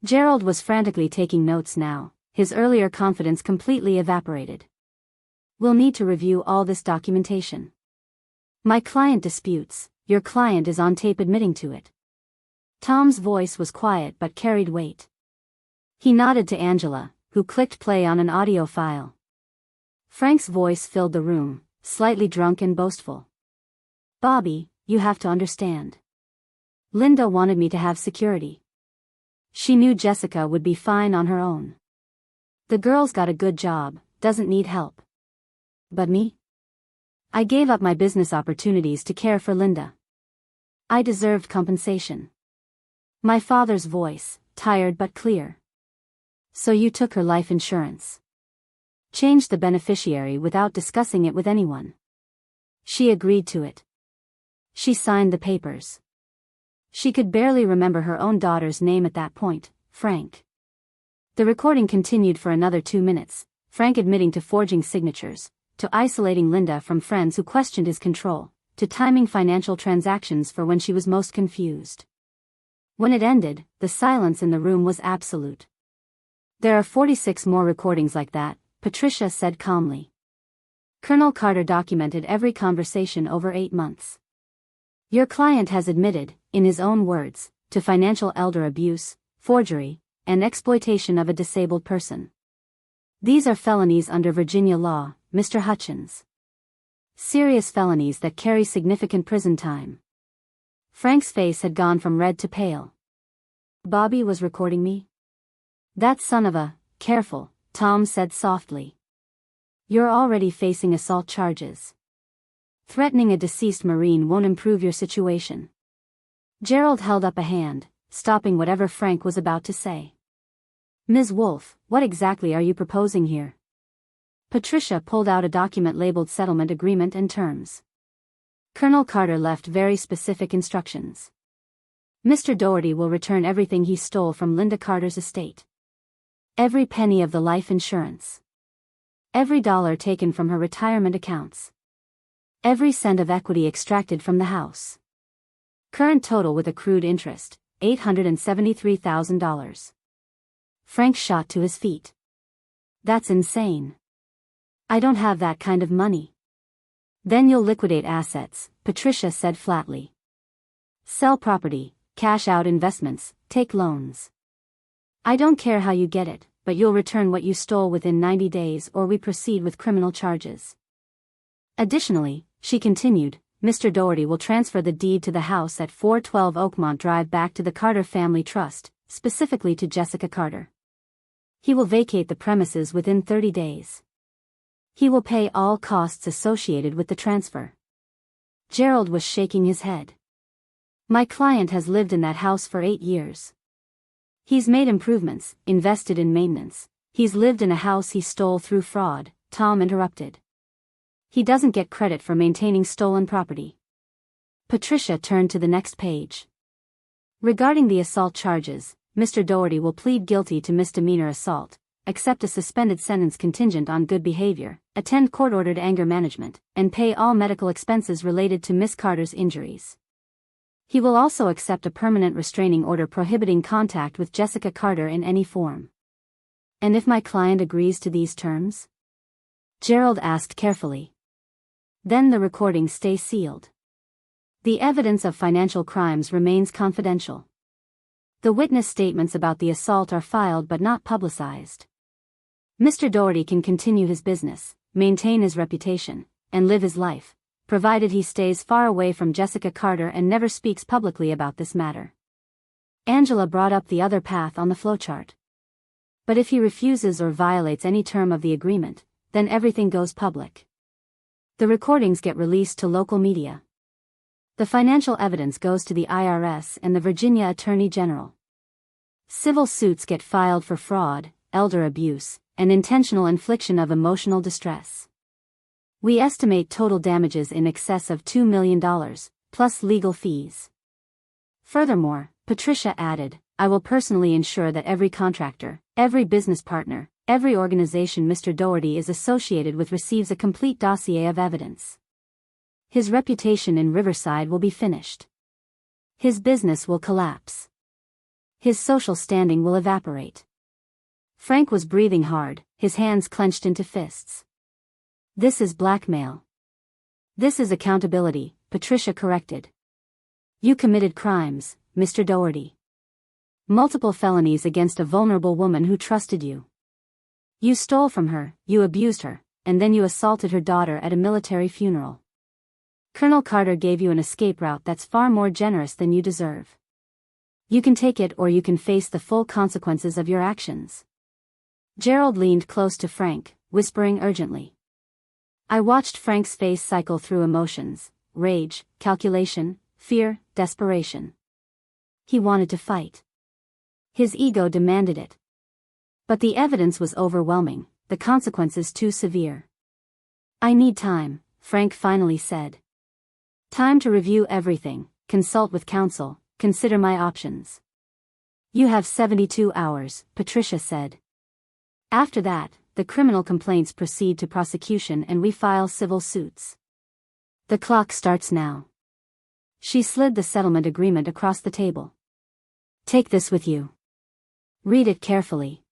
Gerald was frantically taking notes now, his earlier confidence completely evaporated. We'll need to review all this documentation. My client disputes, your client is on tape admitting to it. Tom's voice was quiet but carried weight. He nodded to Angela, who clicked play on an audio file. Frank's voice filled the room, slightly drunk and boastful. Bobby, you have to understand. Linda wanted me to have security. She knew Jessica would be fine on her own. The girl's got a good job, doesn't need help. But me? I gave up my business opportunities to care for Linda. I deserved compensation. My father's voice, tired but clear. So you took her life insurance. Changed the beneficiary without discussing it with anyone. She agreed to it. She signed the papers. She could barely remember her own daughter's name at that point, Frank. The recording continued for another 2 minutes, Frank admitting to forging signatures, to isolating Linda from friends who questioned his control, to timing financial transactions for when she was most confused. When it ended, the silence in the room was absolute. There are 46 more recordings like that, Patricia said calmly. Colonel Carter documented every conversation over 8 months. Your client has admitted, in his own words, to financial elder abuse, forgery, and exploitation of a disabled person. These are felonies under Virginia law, Mr. Hutchins. Serious felonies that carry significant prison time. Frank's face had gone from red to pale. Bobby was recording me? That son of a, careful, Tom said softly. You're already facing assault charges. Threatening a deceased Marine won't improve your situation. Gerald held up a hand, stopping whatever Frank was about to say. Ms. Wolfe, what exactly are you proposing here? Patricia pulled out a document labeled Settlement Agreement and Terms. Colonel Carter left very specific instructions. Mr. Dougherty will return everything he stole from Linda Carter's estate. Every penny of the life insurance. Every dollar taken from her retirement accounts. Every cent of equity extracted from the house. Current total with accrued interest, $873,000. Frank shot to his feet. That's insane. I don't have that kind of money. Then you'll liquidate assets, Patricia said flatly. Sell property, cash out investments, take loans. I don't care how you get it, but you'll return what you stole within 90 days or we proceed with criminal charges. Additionally, she continued, Mr. Dougherty will transfer the deed to the house at 412 Oakmont Drive back to the Carter Family Trust, specifically to Jessica Carter. He will vacate the premises within 30 days. He will pay all costs associated with the transfer. Gerald was shaking his head. My client has lived in that house for 8 years. He's made improvements, invested in maintenance. He's lived in a house he stole through fraud, Tom interrupted. He doesn't get credit for maintaining stolen property. Patricia turned to the next page. Regarding the assault charges, Mr. Dougherty will plead guilty to misdemeanor assault, accept a suspended sentence contingent on good behavior, attend court-ordered anger management, and pay all medical expenses related to Miss Carter's injuries. He will also accept a permanent restraining order prohibiting contact with Jessica Carter in any form. And if my client agrees to these terms? Gerald asked carefully. Then the recordings stay sealed. The evidence of financial crimes remains confidential. The witness statements about the assault are filed but not publicized. Mr. Dougherty can continue his business, maintain his reputation, and live his life, provided he stays far away from Jessica Carter and never speaks publicly about this matter. Angela brought up the other path on the flowchart. But if he refuses or violates any term of the agreement, then everything goes public. The recordings get released to local media. The financial evidence goes to the IRS and the Virginia Attorney General. Civil suits get filed for fraud, elder abuse, and intentional infliction of emotional distress. We estimate total damages in excess of $2 million, plus legal fees. Furthermore, Patricia added, I will personally ensure that every contractor, every business partner, every organization Mr. Dougherty is associated with receives a complete dossier of evidence. His reputation in Riverside will be finished. His business will collapse. His social standing will evaporate. Frank was breathing hard, his hands clenched into fists. This is blackmail. This is accountability, Patricia corrected. You committed crimes, Mr. Dougherty. Multiple felonies against a vulnerable woman who trusted you. You stole from her, you abused her, and then you assaulted her daughter at a military funeral. Colonel Carter gave you an escape route that's far more generous than you deserve. You can take it or you can face the full consequences of your actions. Gerald leaned close to Frank, whispering urgently. I watched Frank's face cycle through emotions: rage, calculation, fear, desperation. He wanted to fight. His ego demanded it. But the evidence was overwhelming, the consequences too severe. I need time, Frank finally said. Time to review everything, consult with counsel, consider my options. You have 72 hours, Patricia said. After that, the criminal complaints proceed to prosecution and we file civil suits. The clock starts now. She slid the settlement agreement across the table. Take this with you. Read it carefully.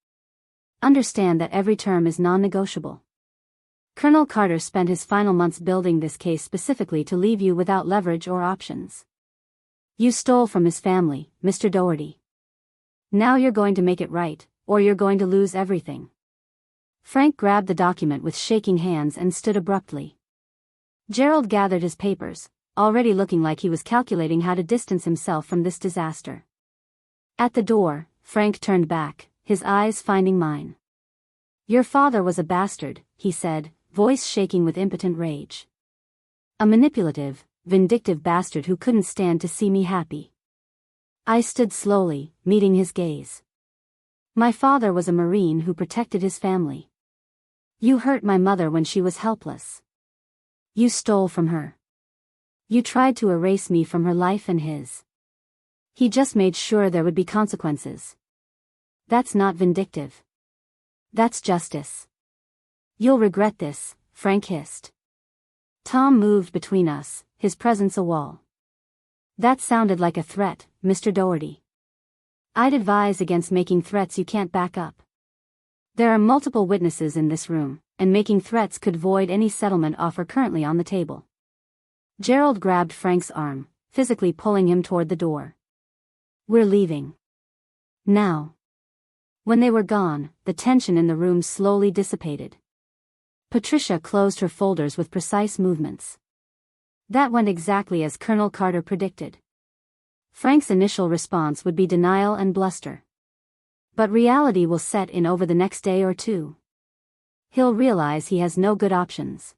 Understand that every term is non-negotiable. Colonel Carter spent his final months building this case specifically to leave you without leverage or options. You stole from his family, Mr. Dougherty. Now you're going to make it right, or you're going to lose everything. Frank grabbed the document with shaking hands and stood abruptly. Gerald gathered his papers, already looking like he was calculating how to distance himself from this disaster. At the door, Frank turned back, his eyes finding mine. Your father was a bastard, he said, voice shaking with impotent rage. A manipulative, vindictive bastard who couldn't stand to see me happy. I stood slowly, meeting his gaze. My father was a Marine who protected his family. You hurt my mother when she was helpless. You stole from her. You tried to erase me from her life and his. He just made sure there would be consequences. That's not vindictive. That's justice. You'll regret this, Frank hissed. Tom moved between us, his presence a wall. That sounded like a threat, Mr. Dougherty. I'd advise against making threats you can't back up. There are multiple witnesses in this room, and making threats could void any settlement offer currently on the table. Gerald grabbed Frank's arm, physically pulling him toward the door. We're leaving. Now. When they were gone, the tension in the room slowly dissipated. Patricia closed her folders with precise movements. That went exactly as Colonel Carter predicted. Frank's initial response would be denial and bluster. But reality will set in over the next day or two. He'll realize he has no good options.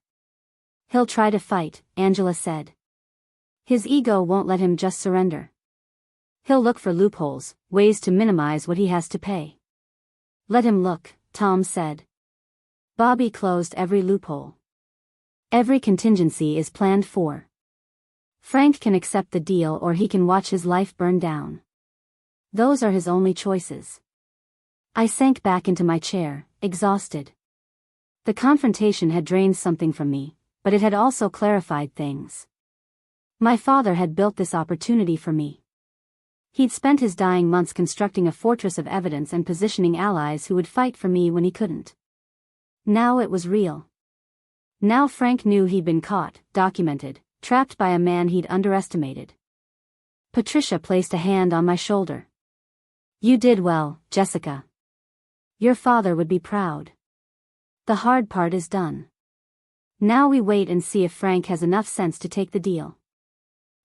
He'll try to fight, Angela said. His ego won't let him just surrender. He'll look for loopholes, ways to minimize what he has to pay. Let him look, Tom said. Bobby closed every loophole. Every contingency is planned for. Frank can accept the deal or he can watch his life burn down. Those are his only choices. I sank back into my chair, exhausted. The confrontation had drained something from me, but it had also clarified things. My father had built this opportunity for me. He'd spent his dying months constructing a fortress of evidence and positioning allies who would fight for me when he couldn't. Now it was real. Now Frank knew he'd been caught, documented, trapped by a man he'd underestimated. Patricia placed a hand on my shoulder. You did well, Jessica. Your father would be proud. The hard part is done. Now we wait and see if Frank has enough sense to take the deal.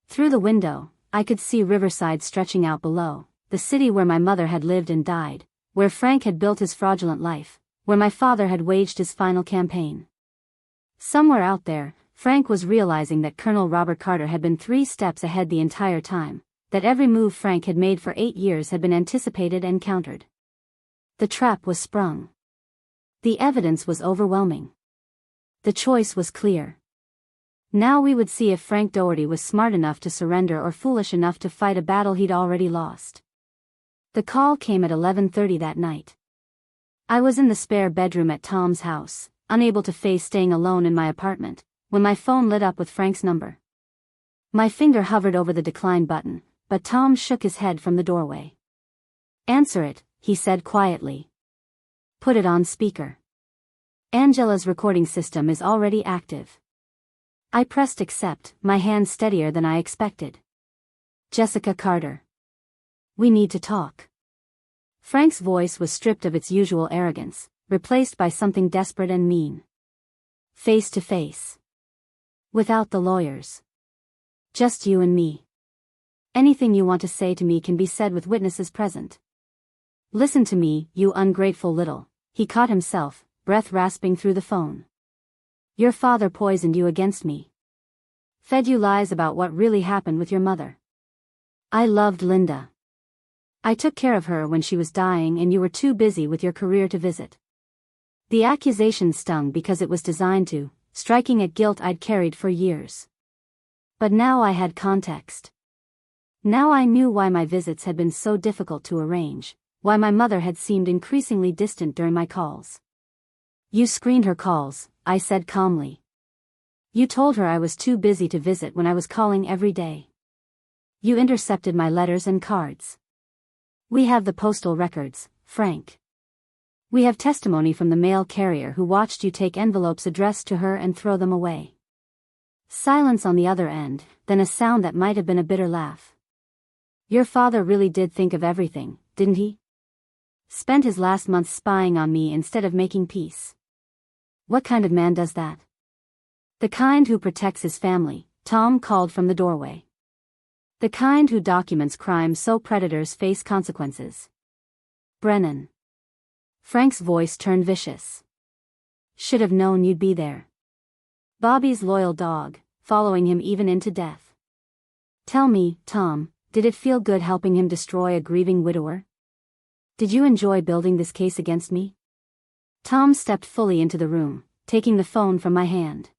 Through the window, I could see Riverside stretching out below, the city where my mother had lived and died, where Frank had built his fraudulent life, where my father had waged his final campaign. Somewhere out there, Frank was realizing that Colonel Robert Carter had been 3 steps ahead the entire time, that every move Frank had made for 8 years had been anticipated and countered. The trap was sprung. The evidence was overwhelming. The choice was clear. Now we would see if Frank Dougherty was smart enough to surrender or foolish enough to fight a battle he'd already lost. The call came at 11:30 that night. I was in the spare bedroom at Tom's house, unable to face staying alone in my apartment, when my phone lit up with Frank's number. My finger hovered over the decline button, but Tom shook his head from the doorway. Answer it, he said quietly. Put it on speaker. Angela's recording system is already active. I pressed accept, my hand steadier than I expected. Jessica Carter. We need to talk. Frank's voice was stripped of its usual arrogance, replaced by something desperate and mean. Face to face. Without the lawyers. Just you and me. Anything you want to say to me can be said with witnesses present. Listen to me, you ungrateful little. He caught himself, breath rasping through the phone. Your father poisoned you against me. Fed you lies about what really happened with your mother. I loved Linda. I took care of her when she was dying and you were too busy with your career to visit. The accusation stung because it was designed to, striking at guilt I'd carried for years. But now I had context. Now I knew why my visits had been so difficult to arrange, why my mother had seemed increasingly distant during my calls. You screened her calls, I said calmly. You told her I was too busy to visit when I was calling every day. You intercepted my letters and cards. We have the postal records, Frank. We have testimony from the mail carrier who watched you take envelopes addressed to her and throw them away. Silence on the other end, then a sound that might have been a bitter laugh. Your father really did think of everything, didn't he? Spent his last month spying on me instead of making peace. What kind of man does that? The kind who protects his family, Tom called from the doorway. The kind who documents crime so predators face consequences. Brennan. Frank's voice turned vicious. Should have known you'd be there. Bobby's loyal dog, following him even into death. Tell me, Tom, did it feel good helping him destroy a grieving widower? Did you enjoy building this case against me? Tom stepped fully into the room, taking the phone from my hand.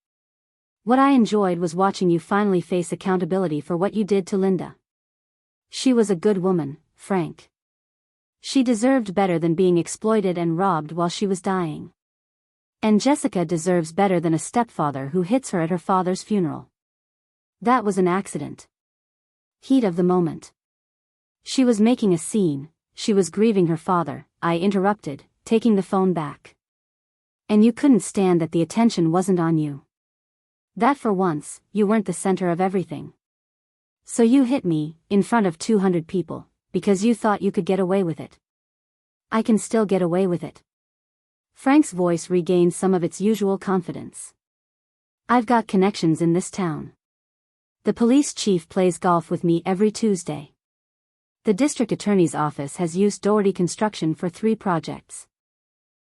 What I enjoyed was watching you finally face accountability for what you did to Linda. She was a good woman, Frank. She deserved better than being exploited and robbed while she was dying. And Jessica deserves better than a stepfather who hits her at her father's funeral. That was an accident. Heat of the moment. She was making a scene, she was grieving her father, I interrupted, taking the phone back. And you couldn't stand that the attention wasn't on you. That for once, you weren't the center of everything. So you hit me, in front of 200 people, because you thought you could get away with it. I can still get away with it. Frank's voice regained some of its usual confidence. I've got connections in this town. The police chief plays golf with me every Tuesday. The district attorney's office has used Dougherty Construction for 3 projects.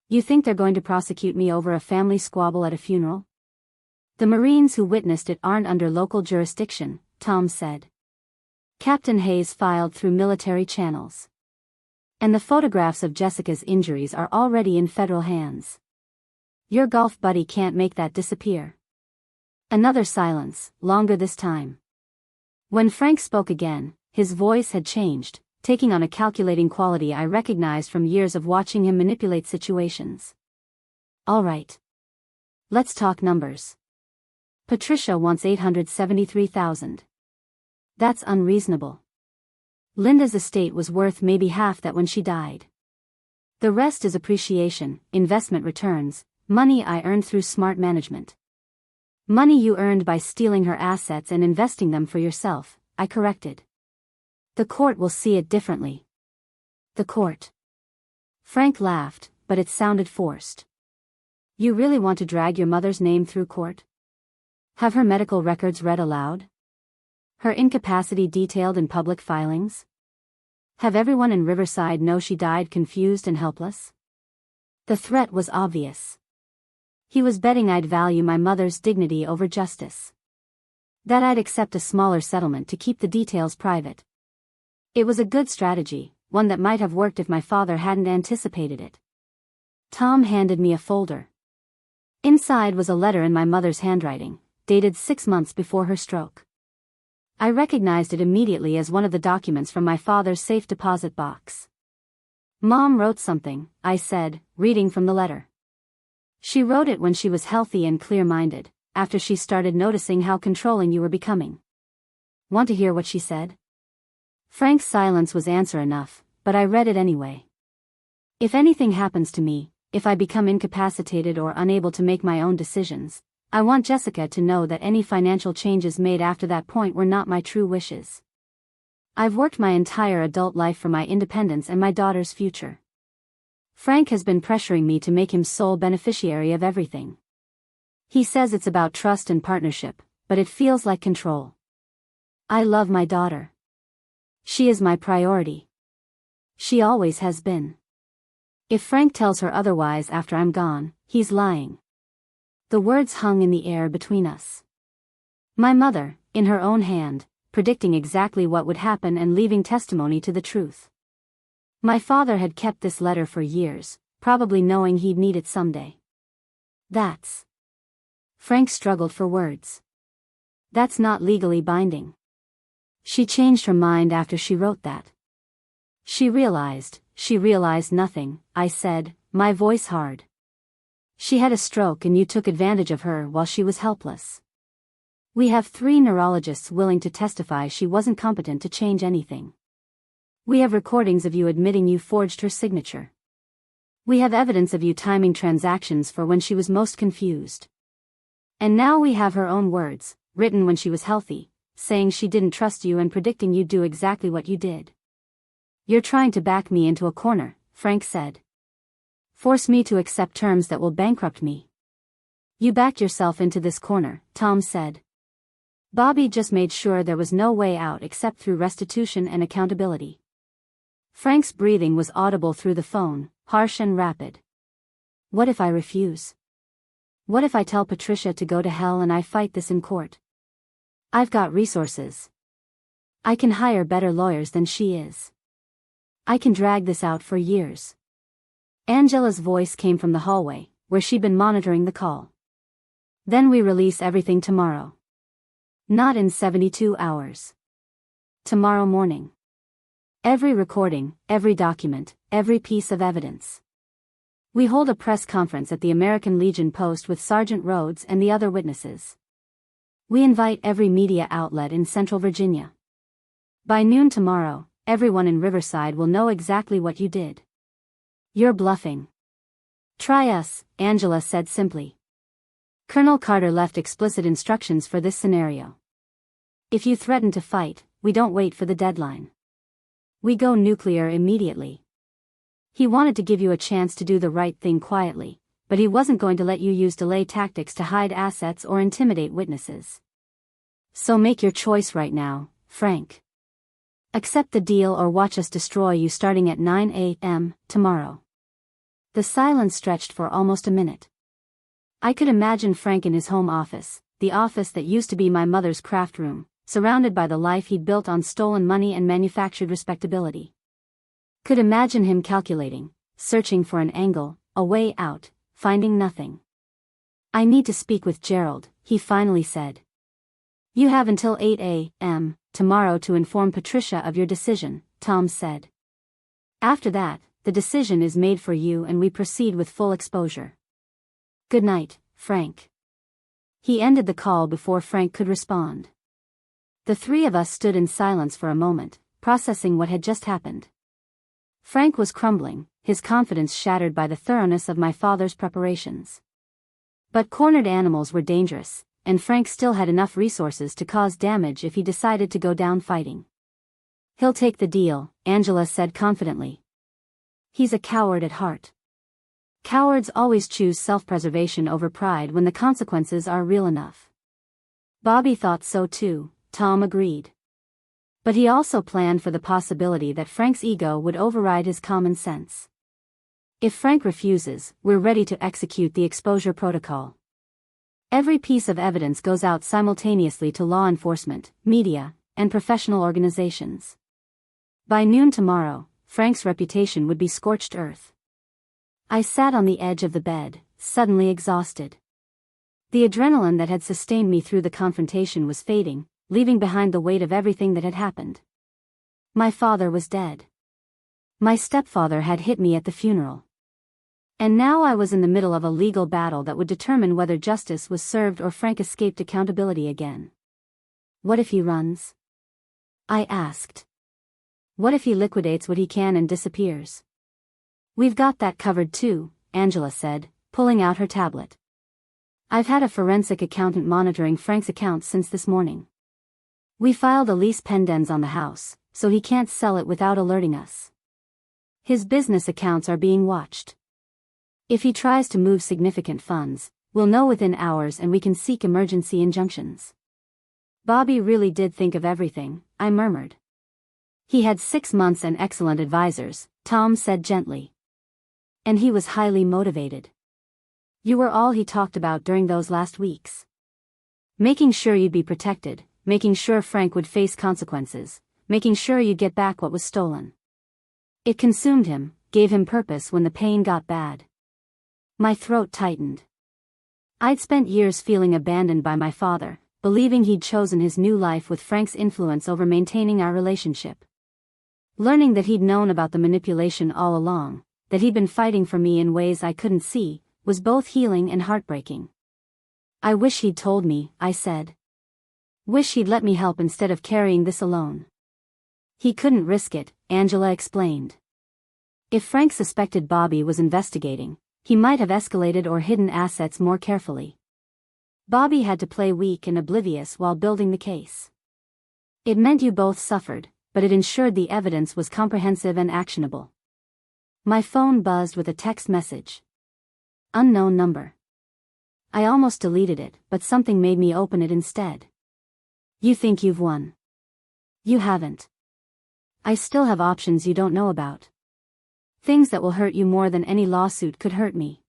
You think they're going to prosecute me over a family squabble at a funeral? The Marines who witnessed it aren't under local jurisdiction, Tom said. Captain Hayes filed through military channels. And the photographs of Jessica's injuries are already in federal hands. Your golf buddy can't make that disappear. Another silence, longer this time. When Frank spoke again, his voice had changed, taking on a calculating quality I recognized from years of watching him manipulate situations. All right. Let's talk numbers. Patricia wants $873,000. That's unreasonable. Linda's estate was worth maybe half that when she died. The rest is appreciation, investment returns, money I earned through smart management. Money you earned by stealing her assets and investing them for yourself, I corrected. The court will see it differently. The court. Frank laughed, but it sounded forced. You really want to drag your mother's name through court? Have her medical records read aloud? Her incapacity detailed in public filings? Have everyone in Riverside know she died confused and helpless? The threat was obvious. He was betting I'd value my mother's dignity over justice. That I'd accept a smaller settlement to keep the details private. It was a good strategy, one that might have worked if my father hadn't anticipated it. Tom handed me a folder. Inside was a letter in my mother's handwriting, dated 6 months before her stroke. I recognized it immediately as one of the documents from my father's safe deposit box. Mom wrote something, I said, reading from the letter. She wrote it when she was healthy and clear-minded, after she started noticing how controlling you were becoming. Want to hear what she said? Frank's silence was answer enough, but I read it anyway. If anything happens to me, if I become incapacitated or unable to make my own decisions, I want Jessica to know that any financial changes made after that point were not my true wishes. I've worked my entire adult life for my independence and my daughter's future. Frank has been pressuring me to make him sole beneficiary of everything. He says it's about trust and partnership, but it feels like control. I love my daughter. She is my priority. She always has been. If Frank tells her otherwise after I'm gone, he's lying. The words hung in the air between us. My mother, in her own hand, predicting exactly what would happen and leaving testimony to the truth. My father had kept this letter for years, probably knowing he'd need it someday. That's... Frank struggled for words. That's not legally binding. She changed her mind after she wrote that. She realized nothing, I said, my voice hard. She had a stroke and you took advantage of her while she was helpless. We have 3 neurologists willing to testify she wasn't competent to change anything. We have recordings of you admitting you forged her signature. We have evidence of you timing transactions for when she was most confused. And now we have her own words, written when she was healthy, saying she didn't trust you and predicting you'd do exactly what you did. You're trying to back me into a corner, Frank said. Force me to accept terms that will bankrupt me. You backed yourself into this corner, Tom said. Bobby just made sure there was no way out except through restitution and accountability. Frank's breathing was audible through the phone, harsh and rapid. What if I refuse? What if I tell Patricia to go to hell and I fight this in court? I've got resources. I can hire better lawyers than she is. I can drag this out for years. Angela's voice came from the hallway, where she'd been monitoring the call. Then we release everything tomorrow. Not in 72 hours. Tomorrow morning. Every recording, every document, every piece of evidence. We hold a press conference at the American Legion Post with Sergeant Rhodes and the other witnesses. We invite every media outlet in Central Virginia. By noon tomorrow, everyone in Riverside will know exactly what you did. You're bluffing. Try us, Angela said simply. Colonel Carter left explicit instructions for this scenario. If you threaten to fight, we don't wait for the deadline. We go nuclear immediately. He wanted to give you a chance to do the right thing quietly, but he wasn't going to let you use delay tactics to hide assets or intimidate witnesses. So make your choice right now, Frank. Accept the deal or watch us destroy you starting at 9 a.m. tomorrow. The silence stretched for almost a minute. I could imagine Frank in his home office, the office that used to be my mother's craft room, surrounded by the life he'd built on stolen money and manufactured respectability. Could imagine him calculating, searching for an angle, a way out, finding nothing. I need to speak with Gerald, he finally said. You have until 8 a.m. tomorrow to inform Patricia of your decision, Tom said. After that, the decision is made for you and we proceed with full exposure. Good night, Frank. He ended the call before Frank could respond. The 3 of us stood in silence for a moment, processing what had just happened. Frank was crumbling, his confidence shattered by the thoroughness of my father's preparations. But cornered animals were dangerous, and Frank still had enough resources to cause damage if he decided to go down fighting. He'll take the deal, Angela said confidently. He's a coward at heart. Cowards always choose self-preservation over pride when the consequences are real enough. Bobby thought so too, Tom agreed. But he also planned for the possibility that Frank's ego would override his common sense. If Frank refuses, we're ready to execute the exposure protocol. Every piece of evidence goes out simultaneously to law enforcement, media, and professional organizations. By noon tomorrow, Frank's reputation would be scorched earth. I sat on the edge of the bed, suddenly exhausted. The adrenaline that had sustained me through the confrontation was fading, leaving behind the weight of everything that had happened. My father was dead. My stepfather had hit me at the funeral. And now I was in the middle of a legal battle that would determine whether justice was served or Frank escaped accountability again. What if he runs? I asked. What if he liquidates what he can and disappears? We've got that covered too, Angela said, pulling out her tablet. I've had a forensic accountant monitoring Frank's accounts since this morning. We filed a lease pendens on the house, so he can't sell it without alerting us. His business accounts are being watched. If he tries to move significant funds, we'll know within hours and we can seek emergency injunctions. Bobby really did think of everything, I murmured. He had 6 months and excellent advisors, Tom said gently. And he was highly motivated. You were all he talked about during those last weeks. Making sure you'd be protected, making sure Frank would face consequences, making sure you'd get back what was stolen. It consumed him, gave him purpose when the pain got bad. My throat tightened. I'd spent years feeling abandoned by my father, believing he'd chosen his new life with Frank's influence over maintaining our relationship. Learning that he'd known about the manipulation all along, that he'd been fighting for me in ways I couldn't see, was both healing and heartbreaking. I wish he'd told me, I said. Wish he'd let me help instead of carrying this alone. He couldn't risk it, Angela explained. If Frank suspected Bobby was investigating, he might have escalated or hidden assets more carefully. Bobby had to play weak and oblivious while building the case. It meant you both suffered, but it ensured the evidence was comprehensive and actionable. My phone buzzed with a text message. Unknown number. I almost deleted it, but something made me open it instead. You think you've won. You haven't. I still have options you don't know about. Things that will hurt you more than any lawsuit could hurt me.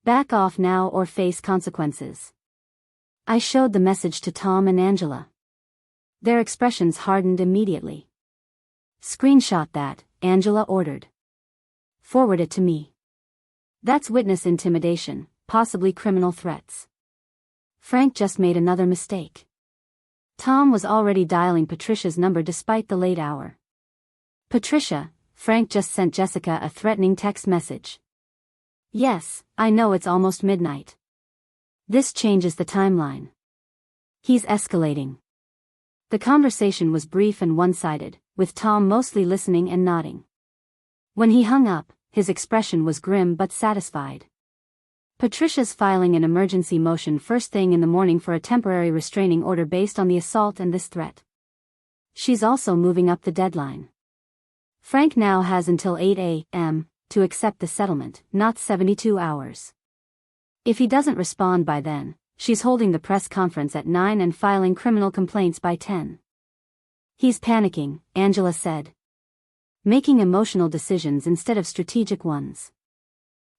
Back off now or face consequences. I showed the message to Tom and Angela. Their expressions hardened immediately. Screenshot that, Angela ordered. Forward it to me. That's witness intimidation, possibly criminal threats. Frank just made another mistake. Tom was already dialing Patricia's number despite the late hour. Patricia, Frank just sent Jessica a threatening text message. Yes, I know it's almost midnight. This changes the timeline. He's escalating. The conversation was brief and one-sided, with Tom mostly listening and nodding. When he hung up, his expression was grim but satisfied. Patricia's filing an emergency motion first thing in the morning for a temporary restraining order based on the assault and this threat. She's also moving up the deadline. Frank now has until 8 a.m. to accept the settlement, not 72 hours. If he doesn't respond by then, she's holding the press conference at 9 and filing criminal complaints by 10. He's panicking, Angela said. Making emotional decisions instead of strategic ones.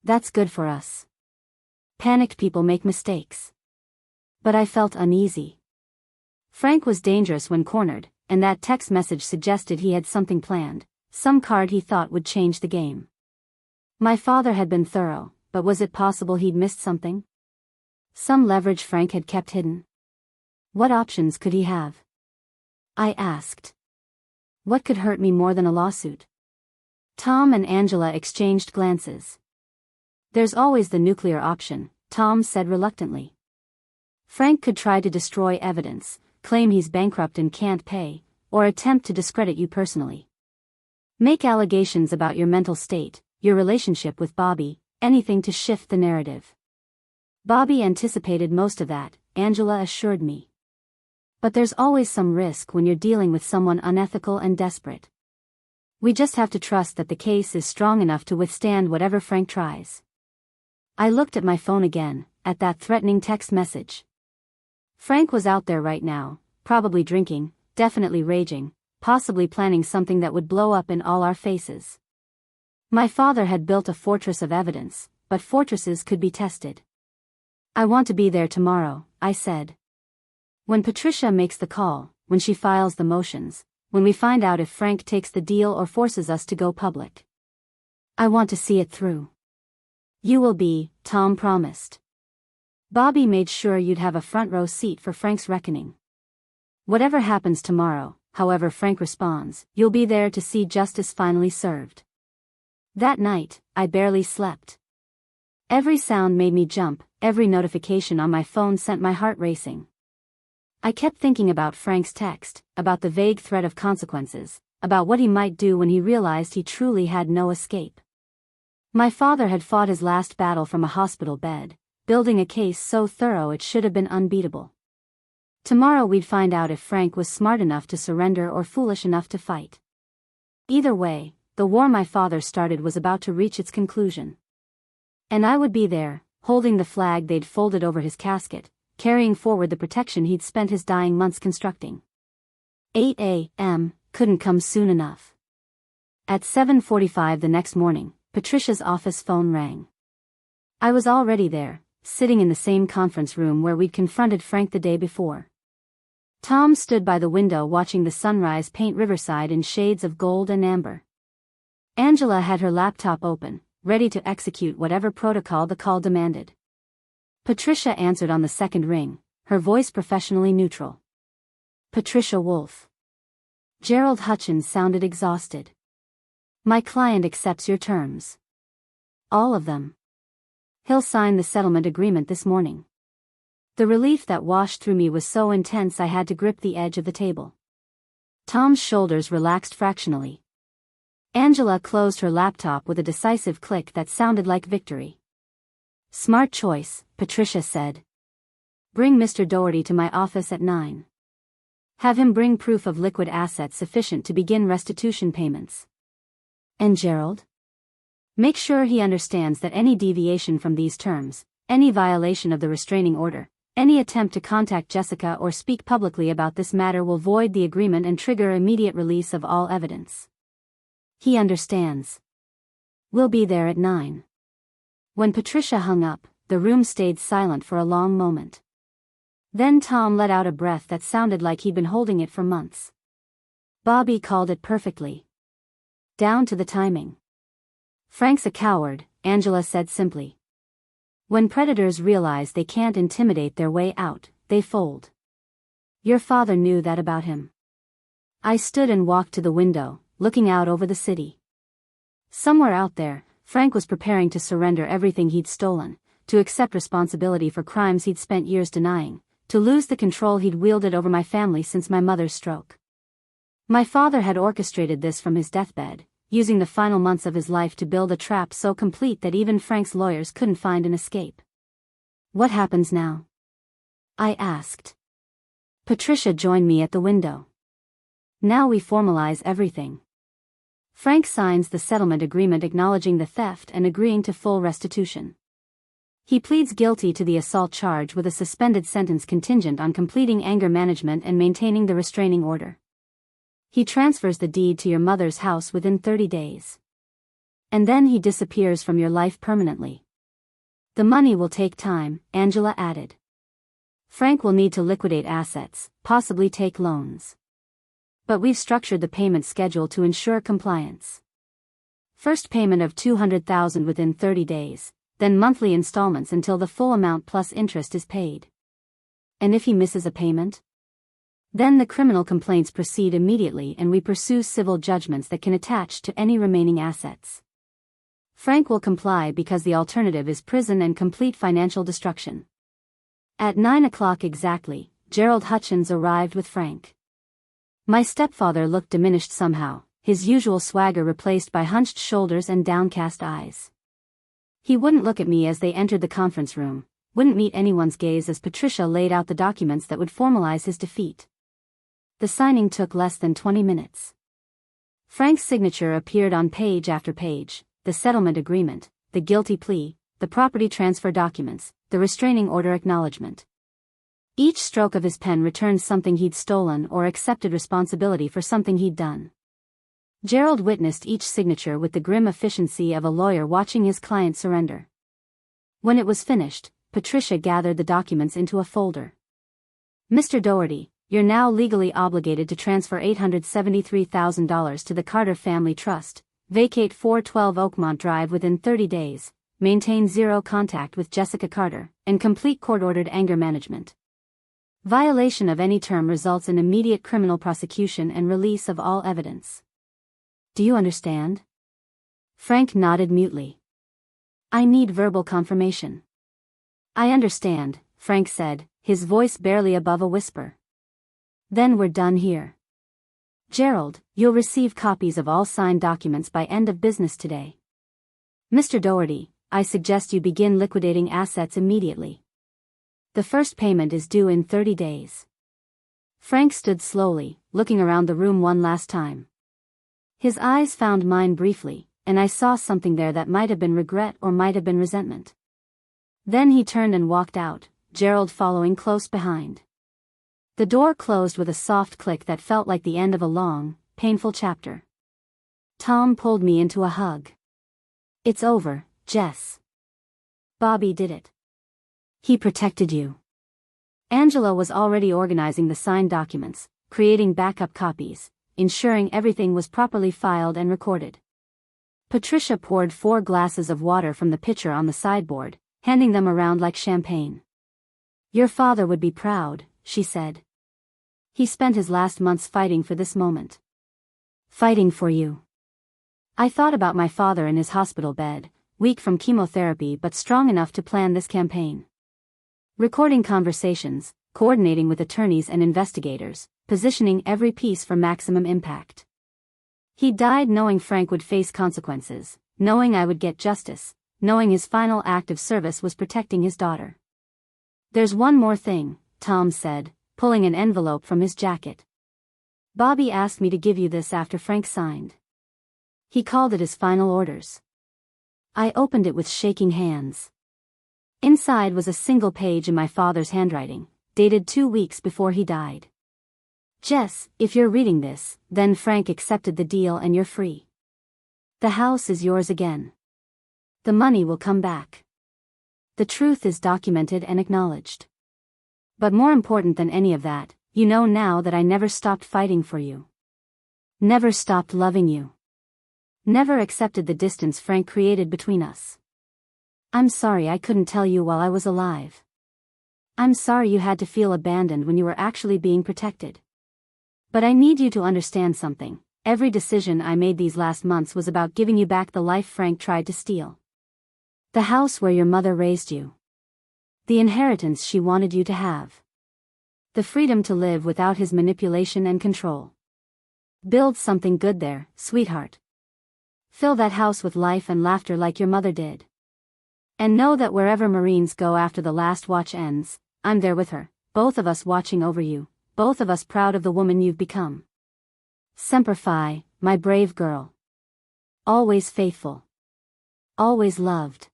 That's good for us. Panicked people make mistakes. But I felt uneasy. Frank was dangerous when cornered, and that text message suggested he had something planned. Some card he thought would change the game. My father had been thorough, but was it possible he'd missed something? Some leverage Frank had kept hidden? What options could he have? I asked. What could hurt me more than a lawsuit? Tom and Angela exchanged glances. There's always the nuclear option, Tom said reluctantly. Frank could try to destroy evidence, claim he's bankrupt and can't pay, or attempt to discredit you personally. Make allegations about your mental state, your relationship with Bobby, anything to shift the narrative. Bobby anticipated most of that, Angela assured me. But there's always some risk when you're dealing with someone unethical and desperate. We just have to trust that the case is strong enough to withstand whatever Frank tries. I looked at my phone again, at that threatening text message. Frank was out there right now, probably drinking, definitely raging, possibly planning something that would blow up in all our faces. My father had built a fortress of evidence, but fortresses could be tested. I want to be there tomorrow, I said. When Patricia makes the call, when she files the motions, when we find out if Frank takes the deal or forces us to go public. I want to see it through. You will be, Tom promised. Bobby made sure you'd have a front row seat for Frank's reckoning. Whatever happens tomorrow, however Frank responds, you'll be there to see justice finally served. That night, I barely slept. Every sound made me jump, every notification on my phone sent my heart racing. I kept thinking about Frank's text, about the vague threat of consequences, about what he might do when he realized he truly had no escape. My father had fought his last battle from a hospital bed, building a case so thorough it should have been unbeatable. Tomorrow we'd find out if Frank was smart enough to surrender or foolish enough to fight. Either way, the war my father started was about to reach its conclusion. And I would be there, holding the flag they'd folded over his casket, carrying forward the protection he'd spent his dying months constructing. 8 a.m. couldn't come soon enough. At 7:45 the next morning, Patricia's office phone rang. I was already there, sitting in the same conference room where we'd confronted Frank the day before. Tom stood by the window watching the sunrise paint Riverside in shades of gold and amber. Angela had her laptop open, ready to execute whatever protocol the call demanded. Patricia answered on the second ring, her voice professionally neutral. Patricia Wolfe. Gerald Hutchins sounded exhausted. My client accepts your terms. All of them. He'll sign the settlement agreement this morning. The relief that washed through me was so intense I had to grip the edge of the table. Tom's shoulders relaxed fractionally. Angela closed her laptop with a decisive click that sounded like victory. Smart choice, Patricia said. Bring Mr. Dougherty to my office at 9. Have him bring proof of liquid assets sufficient to begin restitution payments. And Gerald? Make sure he understands that any deviation from these terms, any violation of the restraining order, any attempt to contact Jessica or speak publicly about this matter will void the agreement and trigger immediate release of all evidence. He understands. We'll be there at 9. When Patricia hung up, the room stayed silent for a long moment. Then Tom let out a breath that sounded like he'd been holding it for months. Bobby called it perfectly. Down to the timing. Frank's a coward, Angela said simply. When predators realize they can't intimidate their way out, they fold. Your father knew that about him. I stood and walked to the window, looking out over the city. Somewhere out there, Frank was preparing to surrender everything he'd stolen, to accept responsibility for crimes he'd spent years denying, to lose the control he'd wielded over my family since my mother's stroke. My father had orchestrated this from his deathbed, using the final months of his life to build a trap so complete that even Frank's lawyers couldn't find an escape. What happens now? I asked. Patricia joined me at the window. Now we formalize everything. Frank signs the settlement agreement acknowledging the theft and agreeing to full restitution. He pleads guilty to the assault charge with a suspended sentence contingent on completing anger management and maintaining the restraining order. He transfers the deed to your mother's house within 30 days. And then he disappears from your life permanently. The money will take time, Angela added. Frank will need to liquidate assets, possibly take loans. But we've structured the payment schedule to ensure compliance. First payment of $200,000 within 30 days, then monthly installments until the full amount plus interest is paid. And if he misses a payment? Then the criminal complaints proceed immediately and we pursue civil judgments that can attach to any remaining assets. Frank will comply because the alternative is prison and complete financial destruction. At 9 o'clock exactly, Gerald Hutchins arrived with Frank. My stepfather looked diminished somehow, his usual swagger replaced by hunched shoulders and downcast eyes. He wouldn't look at me as they entered the conference room, wouldn't meet anyone's gaze as Patricia laid out the documents that would formalize his defeat. The signing took less than 20 minutes. Frank's signature appeared on page after page, the settlement agreement, the guilty plea, the property transfer documents, the restraining order acknowledgement. Each stroke of his pen returned something he'd stolen or accepted responsibility for something he'd done. Gerald witnessed each signature with the grim efficiency of a lawyer watching his client surrender. When it was finished, Patricia gathered the documents into a folder. Mr. Dougherty, you're now legally obligated to transfer $873,000 to the Carter Family Trust, vacate 412 Oakmont Drive within 30 days, maintain zero contact with Jessica Carter, and complete court-ordered anger management. Violation of any term results in immediate criminal prosecution and release of all evidence. Do you understand? Frank nodded mutely. I need verbal confirmation. I understand, Frank said, his voice barely above a whisper. Then we're done here. Gerald, you'll receive copies of all signed documents by end of business today. Mr. Dougherty, I suggest you begin liquidating assets immediately. The first payment is due in 30 days. Frank stood slowly, looking around the room one last time. His eyes found mine briefly, and I saw something there that might have been regret or might have been resentment. Then he turned and walked out, Gerald following close behind. The door closed with a soft click that felt like the end of a long, painful chapter. Tom pulled me into a hug. "It's over, Jess. Bobby did it. He protected you." Angela was already organizing the signed documents, creating backup copies, ensuring everything was properly filed and recorded. Patricia poured 4 glasses of water from the pitcher on the sideboard, handing them around like champagne. "Your father would be proud," she said. "He spent his last months fighting for this moment. Fighting for you." I thought about my father in his hospital bed, weak from chemotherapy but strong enough to plan this campaign. Recording conversations, coordinating with attorneys and investigators, positioning every piece for maximum impact. He died knowing Frank would face consequences, knowing I would get justice, knowing his final act of service was protecting his daughter. "There's one more thing," Tom said, pulling an envelope from his jacket. "Bobby asked me to give you this after Frank signed. He called it his final orders." I opened it with shaking hands. Inside was a single page in my father's handwriting, dated 2 weeks before he died. "Jess, if you're reading this, then Frank accepted the deal and you're free. The house is yours again. The money will come back. The truth is documented and acknowledged. But more important than any of that, you know now that I never stopped fighting for you. Never stopped loving you. Never accepted the distance Frank created between us. I'm sorry I couldn't tell you while I was alive. I'm sorry you had to feel abandoned when you were actually being protected. But I need you to understand something. Every decision I made these last months was about giving you back the life Frank tried to steal. The house where your mother raised you. The inheritance she wanted you to have. The freedom to live without his manipulation and control. Build something good there, sweetheart. Fill that house with life and laughter like your mother did. And know that wherever Marines go after the last watch ends, I'm there with her, both of us watching over you, both of us proud of the woman you've become. Semper Fi, my brave girl. Always faithful. Always loved."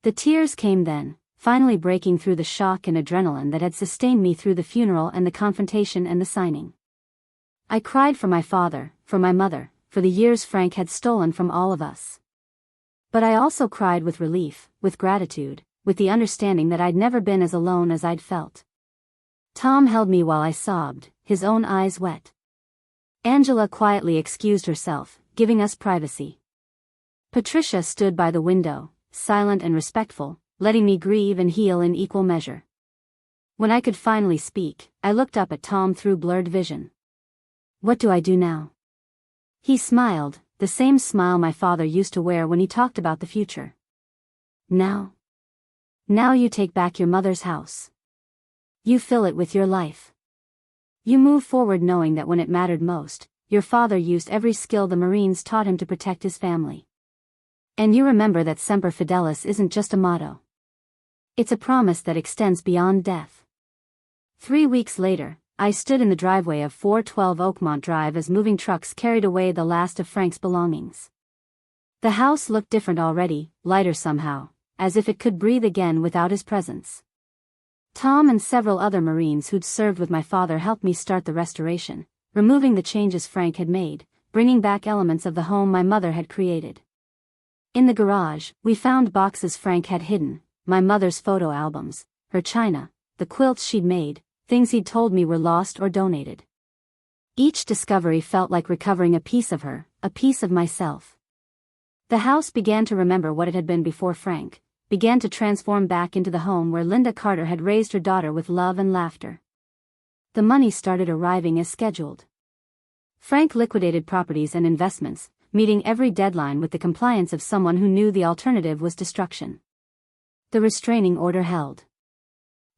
The tears came then, finally breaking through the shock and adrenaline that had sustained me through the funeral and the confrontation and the signing. I cried for my father, for my mother, for the years Frank had stolen from all of us. But I also cried with relief, with gratitude, with the understanding that I'd never been as alone as I'd felt. Tom held me while I sobbed, his own eyes wet. Angela quietly excused herself, giving us privacy. Patricia stood by the window, silent and respectful, letting me grieve and heal in equal measure. When I could finally speak, I looked up at Tom through blurred vision. "What do I do now?" He smiled, the same smile my father used to wear when he talked about the future. "Now? Now you take back your mother's house. You fill it with your life. You move forward knowing that when it mattered most, your father used every skill the Marines taught him to protect his family. And you remember that Semper Fidelis isn't just a motto. It's a promise that extends beyond death." 3 weeks later, I stood in the driveway of 412 Oakmont Drive as moving trucks carried away the last of Frank's belongings. The house looked different already, lighter somehow, as if it could breathe again without his presence. Tom and several other Marines who'd served with my father helped me start the restoration, removing the changes Frank had made, bringing back elements of the home my mother had created. In the garage, we found boxes Frank had hidden, my mother's photo albums, her china, the quilts she'd made, things he'd told me were lost or donated. Each discovery felt like recovering a piece of her, a piece of myself. The house began to remember what it had been before Frank, began to transform back into the home where Linda Carter had raised her daughter with love and laughter. The money started arriving as scheduled. Frank liquidated properties and investments, meeting every deadline with the compliance of someone who knew the alternative was destruction. The restraining order held.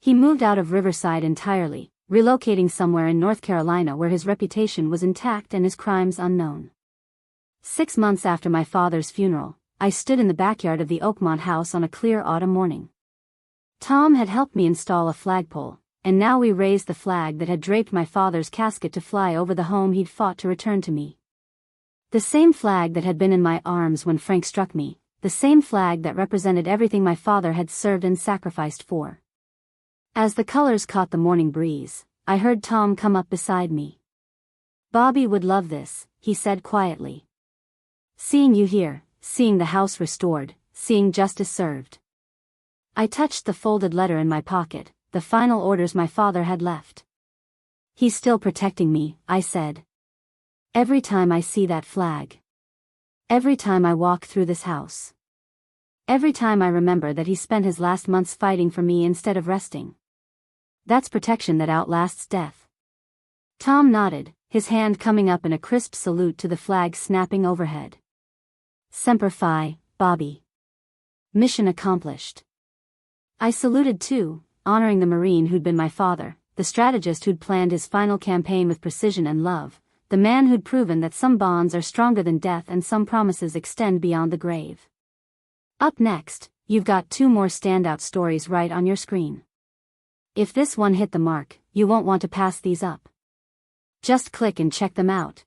He moved out of Riverside entirely, relocating somewhere in North Carolina where his reputation was intact and his crimes unknown. 6 months after my father's funeral, I stood in the backyard of the Oakmont house on a clear autumn morning. Tom had helped me install a flagpole, and now we raised the flag that had draped my father's casket to fly over the home he'd fought to return to me. The same flag that had been in my arms when Frank struck me, the same flag that represented everything my father had served and sacrificed for. As the colors caught the morning breeze, I heard Tom come up beside me. "Bobby would love this," he said quietly. "Seeing you here, seeing the house restored, seeing justice served." I touched the folded letter in my pocket, the final orders my father had left. "He's still protecting me," I said. "Every time I see that flag. Every time I walk through this house. Every time I remember that he spent his last months fighting for me instead of resting. That's protection that outlasts death." Tom nodded, his hand coming up in a crisp salute to the flag snapping overhead. "Semper Fi, Bobby. Mission accomplished." I saluted too, honoring the Marine who'd been my father, the strategist who'd planned his final campaign with precision and love, the man who'd proven that some bonds are stronger than death and some promises extend beyond the grave. Up next, you've got 2 more standout stories right on your screen. If this one hit the mark, you won't want to pass these up. Just click and check them out.